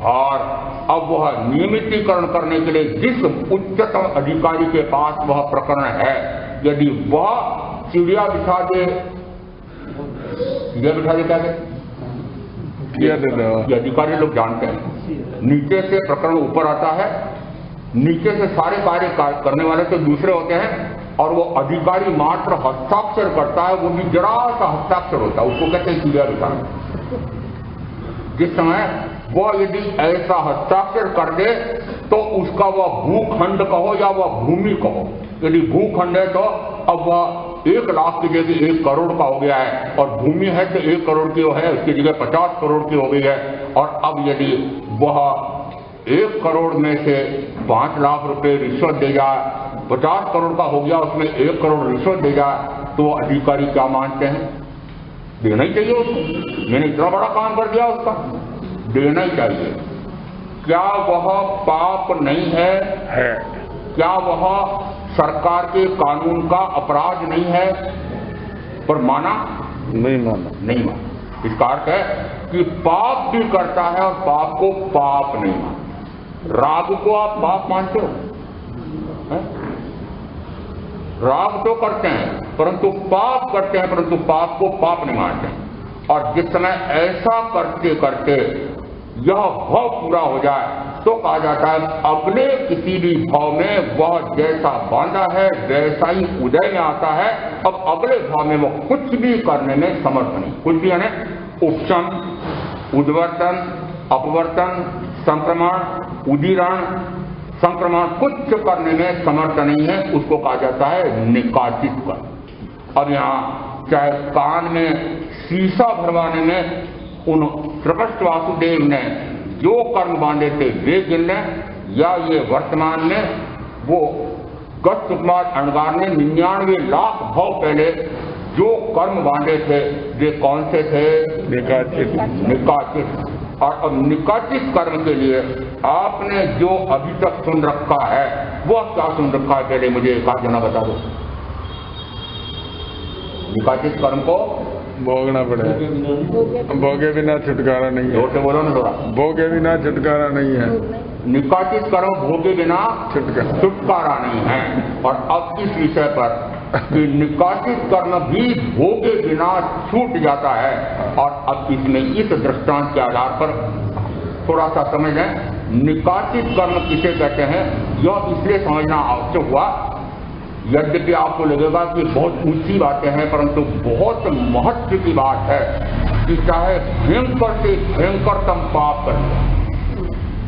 और अब वह नियमितीकरण करने के लिए जिस उच्चतम अधिकारी के पास वह प्रकरण है, यदि वह चिड़िया बिठा दे, क्या कहते, ये अधिकारी लोग जानते हैं, नीचे से प्रकरण ऊपर आता है, नीचे से सारे कार्य करने वाले तो दूसरे होते हैं, और वो अधिकारी मात्र हस्ताक्षर करता है, वो भी जरा सा हस्ताक्षर होता है, उसको कहते हैं क्रियानुसार। जिस समय वो यदि ऐसा हस्ताक्षर कर दे तो उसका वह भूखंड कहो या वह भूमि कहो, यदि भूखंड है तो अब वह 1 लाख की जगह 1 करोड़ का हो गया है, और भूमि है तो 1 करोड़ की है, उसकी जगह 50 करोड़ की हो गई है। और अब यदि वह 1 करोड़ में से 5 लाख रुपए रिश्वत दे जाए, 50 करोड़ का हो गया, उसमें 1 करोड़ रिश्वत दे जाए, तो अधिकारी क्या मानते हैं? देना ही चाहिए उसको, मैंने इतना बड़ा काम कर दिया, उसका देना ही चाहिए। क्या वह पाप नहीं है? क्या वह सरकार के कानून का अपराध नहीं है? पर माना नहीं माना, नहीं माना। इसका अर्थ है कि पाप भी करता है और पाप को पाप नहीं मानता। राग को आप पाप मानते हो? राग तो करते हैं परंतु पाप करते हैं, परंतु पाप को पाप नहीं मानते। और जिस समय ऐसा करते करते यह भाव पूरा हो जाए तो कहा जाता है अगले किसी भी भाव में वह जैसा बांधा है वैसा ही उदय में आता है। अब अगले भाव में वो कुछ भी करने में समर्थ नहीं, कुछ भी यानी उपशम, उद्वर्तन, अपवर्तन, संक्रमण, उदीरण, संक्रमण कुछ करने में समर्थ नहीं है, उसको कहा जाता है निकाचित कर्म। अब यहाँ चाहे कान में शीशा भरवाने में उन त्रिपष्ट वासुदेव ने जो कर्म बांधे थे वे गिन लें, या ये वर्तमान में वो गत कुमार अणगार ने 99 लाख भाव पहले जो कर्म बांधे थे वे कौन से थे? निकाचित। और अब निकाचित कर्म के लिए आपने जो अभी तक सुन रखा है वह क्या सुन रखा है? पहले मुझे एक आध जना बता दो। निकाचित कर्म को भोगना पड़ेगा, भोगे बिना छुटकारा नहीं है। जोर से बोलो ना थोड़ा। भोगे बिना छुटकारा नहीं है। निकाचित कर्म भोगे बिना छुटकारा नहीं है। और अब इस विषय पर कि निकाचित कर्म भी भोगे बिना छूट जाता है, और अब इसमें इस दृष्टांत के आधार पर थोड़ा सा समझ लें निकाचित कर्म किसे कहते हैं। यह इसलिए समझना आवश्यक हुआ, यद्यपि आपको लगेगा कि बहुत ऊंची बातें हैं, परंतु बहुत महत्व की बात है कि चाहे भयंकर से भयंकरतम पाप कर दिया,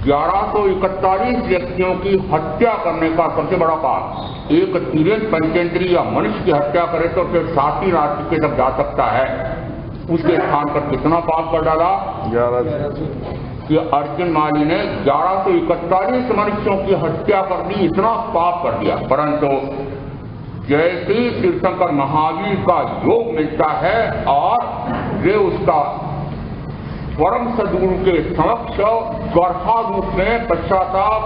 1141 व्यक्तियों की हत्या करने का सबसे बड़ा पाप, एक तिरंज पंचेंद्रीय या मनुष्य की हत्या करे तो फिर 7वीं राशि के तक जा सकता है, उसके स्थान पर कितना पाप कर डाला? 11 कि अर्जुन माली ने 1141 मनुष्यों की हत्या कर दी, इतना पाप कर दिया। परंतु जैसे ही तीर्थंकर महावीर का योग मिलता है और वे उसका परम सद्गुरु के समक्ष गौरहा रूप में पश्चाताप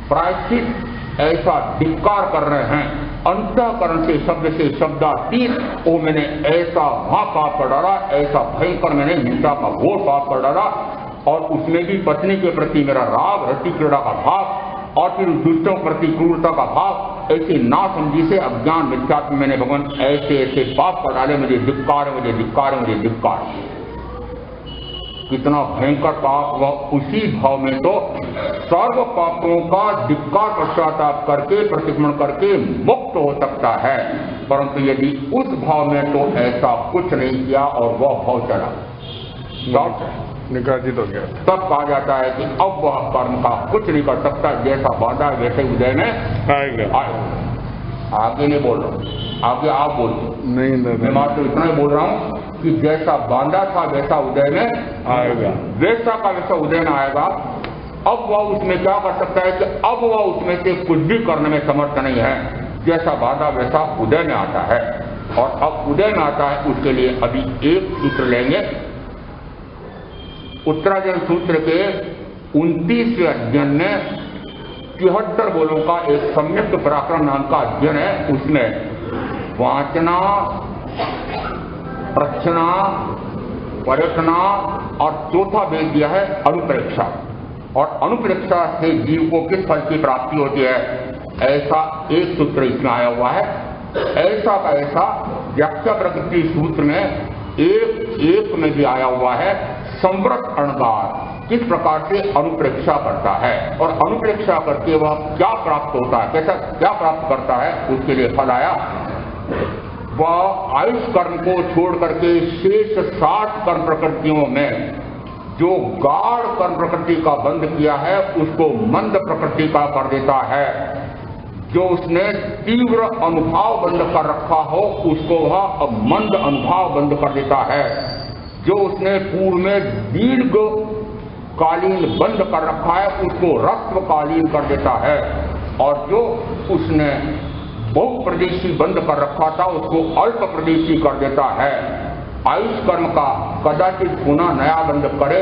प्रायश्चित ऐसा धिक्कार कर रहे हैं, अंतःकरण से शब्दातीत, वो मैंने ऐसा महापाप कर डाला, ऐसा भयंकर मैंने हिंसा का घोर पाप कर डाला, और उसमें भी पत्नी के प्रति मेरा राग, रति क्रीड़ा का भाव, और फिर दुष्टों के प्रति क्रूरता का भाव, ऐसी नासमझी से अज्ञान मिथ्यात्व में मैंने भगवान ऐसे ऐसे पाप कर डाले, मुझे धिक्कार, मुझे धिक्कार, मुझे धिक्कार। कितना भयंकर पाप वह। उसी भाव में तो सर्व पापों का धिक्कार पश्चाताप करके प्रतिक्रमण करके मुक्त हो सकता है, परंतु यदि उस भाव में तो ऐसा कुछ नहीं किया और वह भाव चला निकाचित हो गया, तब कहा जाता है कि अब वह कर्म का कुछ नहीं कर सकता, जैसा बांधा वैसे उदय में आएगा। आगे नहीं बोल रहा हूँ, आगे आप बोल नहीं, मैं मात्र इतना ही बोल रहा हूँ कि जैसा बांधा था वैसा उदय में आएगा, वैसा का वैसा उदय में आएगा। अब वह उसमें क्या कर सकता है कि अब वह उसमें से कुछ भी करने में समर्थ नहीं है, जैसा बांधा वैसा उदय में आता है। और अब उदय में आता है उसके लिए अभी एक सूत्र लेंगे। उत्तराजन सूत्र के 29वें अध्ययन में 73 बोलों का एक संयुक्त पराक्रम नाम का अध्ययन है। उसमें वाचना, प्रच्छना, पर्यटना और चौथा भेद दिया है अनुप्रेक्षा। और अनुप्रेक्षा से जीव को किस फल की प्राप्ति होती है, ऐसा एक सूत्र इसमें आया हुआ है। ऐसा का ऐसा व्याख्या प्रकृति सूत्र में एक में भी आया हुआ है। संव्रत अणगार किस प्रकार से अनुप्रेक्षा करता है और अनुप्रेक्षा करके वह क्या प्राप्त होता है, कैसा क्या प्राप्त करता है, उसके लिए फल आया। वह आयुष कर्म को छोड़ करके शेष 60 कर्म प्रकृतियों में जो गाढ़ कर्म प्रकृति का बंध किया है उसको मंद प्रकृति का कर देता है। जो उसने तीव्र अनुभाव बंद कर रखा हो उसको वह मंद अनुभाव बंद कर देता है। जो उसने पूर्व में दीर्घ कालीन बंद कर रखा है उसको रस्वकालीन कर देता है। और जो उसने बहु प्रदेशी बंद कर रखा था उसको अल्प प्रदेशी कर देता है। आयुष कर्म का कदाचित पुनः नया बंद करे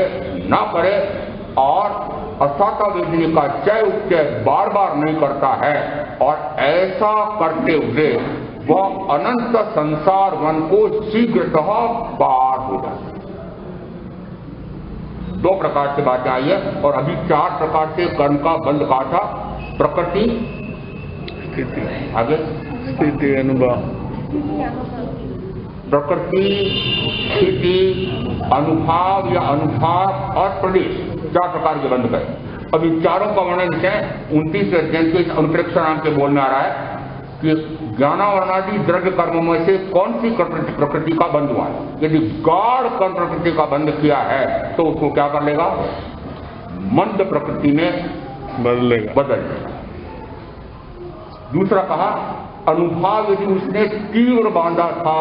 ना करे और असाता वेदनी का चय उपचय बार बार नहीं करता है। और ऐसा करते हुए वह अनंत संसार वन को शीघ्रतः पार हो जाता है। 2 प्रकार से बातें आई है और अभी 4 प्रकार से कर्म का बंद कहा था। प्रकृति, स्थिति, आगे स्थिति अनुभव, प्रकृति, स्थिति, अनुभाव या अनुभाव और प्रदेश, 4 प्रकार के बंध गए। अब इन चारों का वर्णन है 29 अध्ययन के अनुप्रेक्षा नाम के बोल में आ रहा है कि ज्ञानावरणादि द्रव्य कर्मों में से कौन सी प्रकृति का बंध हुआ है। यदि गाढ़ कर्म प्रकृति का बंध किया है तो उसको क्या कर लेगा, मंद प्रकृति में बदल लेगा। दूसरा कहा अनुभाव, यदि उसने तीव्र बांधा था,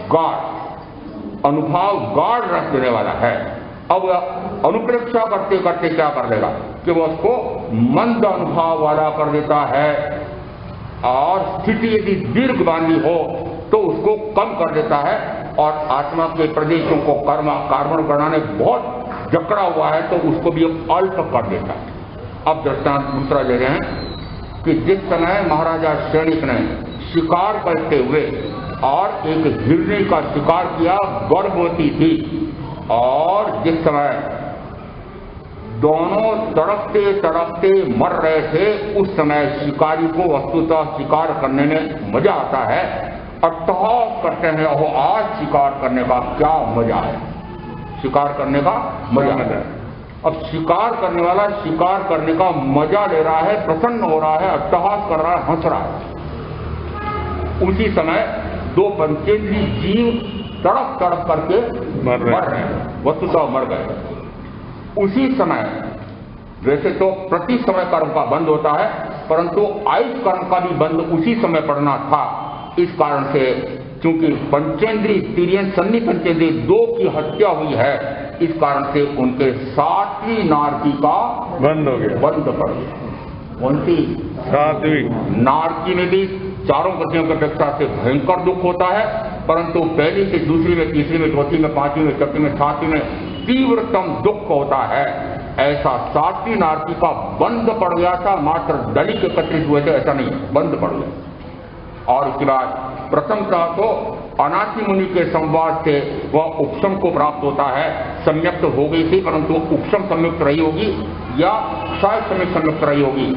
गाढ़ अनुभाव गाढ़ रख देने वाला है, अब अनुप्रेक्षा करते करते क्या कर देगा कि वह उसको मंद अनुभाव वाला कर देता है। और स्थिति यदि दीर्घ बांधी हो तो उसको कम कर देता है। और आत्मा के प्रदेशों को कार्बन बनाने बहुत जकड़ा हुआ है तो उसको भी अल्प कर देता है। अब दृष्टांत दूसरा ले रहे हैं कि जिस समय महाराजा सैनिक ने शिकार करते हुए और एक हिरनी का शिकार किया, गर्भवती थी, और जिस समय दोनों तड़पते तड़पते मर रहे थे उस समय शिकारी को वस्तुतः शिकार करने में मजा आता है। अट्टहास करते हैं, वो आज शिकार करने का क्या मजा है, शिकार करने का मजा है। अब शिकार करने वाला शिकार करने का मजा ले रहा है, प्रसन्न हो रहा है, अट्टहास कर रहा है, हंस रहा है। उसी समय 2 पंचेंद्रीय जीव तड़प तड़प करके मर रहे हैं, वस्तुतः मर गए। उसी समय वैसे तो प्रति समय कर्म का बंद होता है, परंतु आयुष कर्म का भी बंद उसी समय पड़ना था। इस कारण से चूंकि पंचेंद्रीय तिर्यन सन्नी पंचेंद्रीय 2 की हत्या हुई है, इस कारण से उनके 7वीं नारकी का बंद हो गया, बंद पड़ गया। कौन सी 7वीं नारकी में भी चारों गतियों की अपेक्षा से भयंकर दुख होता है, परंतु पहली से दूसरी में, तीसरी में, चौथी में, 5वीं में, 6वीं में, 7वीं में तीव्रतम दुख होता है। ऐसा 7वीं नारकी का बंद पड़ गया था, मात्र दलित एकत्रित हुए थे ऐसा नहीं, बंद पड़ गया। और उसके बाद प्रथमतः तो अनाथि मुनि के संवाद से वह उपशम को प्राप्त होता है। सम्यक्त हो गई थी परंतु उपशम सम्युक्त रही होगी या शायद सम्यक सम्युक्त रही होगी।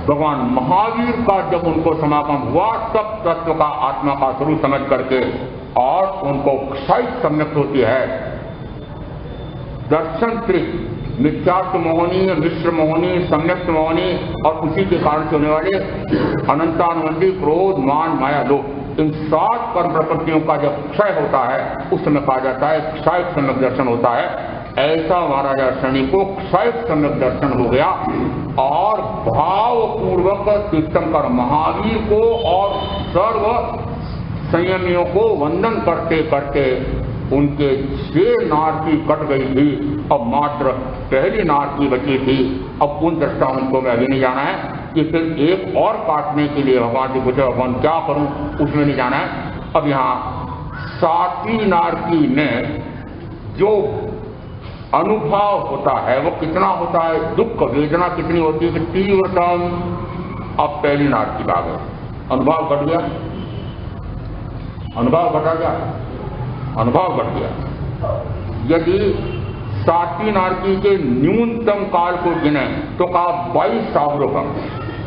भगवान महावीर का जब उनको समागम हुआ तब तत्व का आत्मा का स्वरूप समझ करके और उनको क्षय सम्यक्त होती है। दर्शन त्रिक मिथ्यात्व मोहनी, मिश्र मोहनी, सम्यक्त मोहनी और उसी के कारण से होने वाले अनंतानुबंधी क्रोध, मान, माया, लोभ, इन 7 कर्म प्रकृतियों का जब क्षय होता है उस समय कहा जाता है क्षय सम्यक दर्शन होता है। ऐसा महाराजा शनि को क्षय सम्यक दर्शन हो गया और भावपूर्वक तीर्थंकर महावीर को और सर्व संयमियों को वंदन करते करते उनके 6 नारकी कट गई थी, अब मात्र पहली नारकी बची थी। अब उन दृष्टांत को मैं अभी नहीं जाना है कि फिर एक और काटने के लिए भगवान से पूछे भगवान क्या करूं, उसमें नहीं जाना है। अब यहाँ 7वीं नारकी में जो अनुभव होता है वो कितना होता है, दुख वेदना कितनी होती है कि तीव्रतम। अब पहली नारकी आ गई, अनुभव घट गया, अनुभव घटा गया, अनुभव घट गया। यदि 7वीं नारकी के न्यूनतम काल को गिने तो कहा 22 सावरोपम,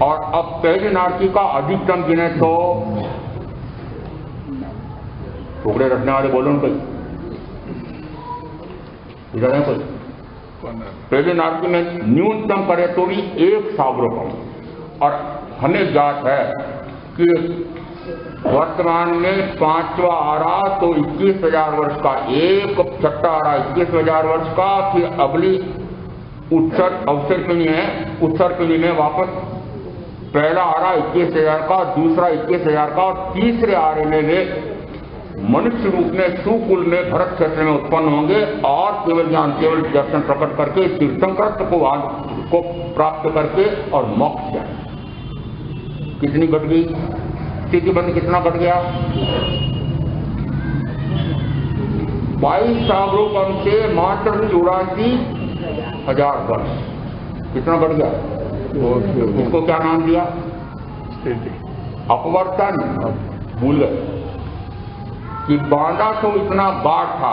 और अब पहली नारकी का अधिकतम गिने तो टुकड़े रखने वाले बोलो कोई इधर है कोई प्रेजेंट आरती में न्यूनतम करे तो भी 1 सावरों और हमें ज्ञात है कि वर्तमान में 5वां आरा तो 21,000 वर्ष का, एक छठा आरा 21,000 वर्ष का, फिर अगली अवसर पिणी है, उत्सर पिणी में वापस पहला आरा 21,000 का, दूसरा 21,000 का, और तीसरे आरे में वे मनुष्य रूप में सुकुल में भरत क्षेत्र में उत्पन्न होंगे और केवल ज्ञान केवल दर्शन प्रकट करके तीर्थंकर को प्राप्त करके और मोक्ष जाए। कितनी घट गई स्थिति, बंद कितना घट गया? 22 सावरों कम से मात्र 84,000 वर्ष। कितना बढ़ गया? इसको क्या नाम दिया? अपवर्तन। भूल गए कि बांधा तो इतना बाढ़ था।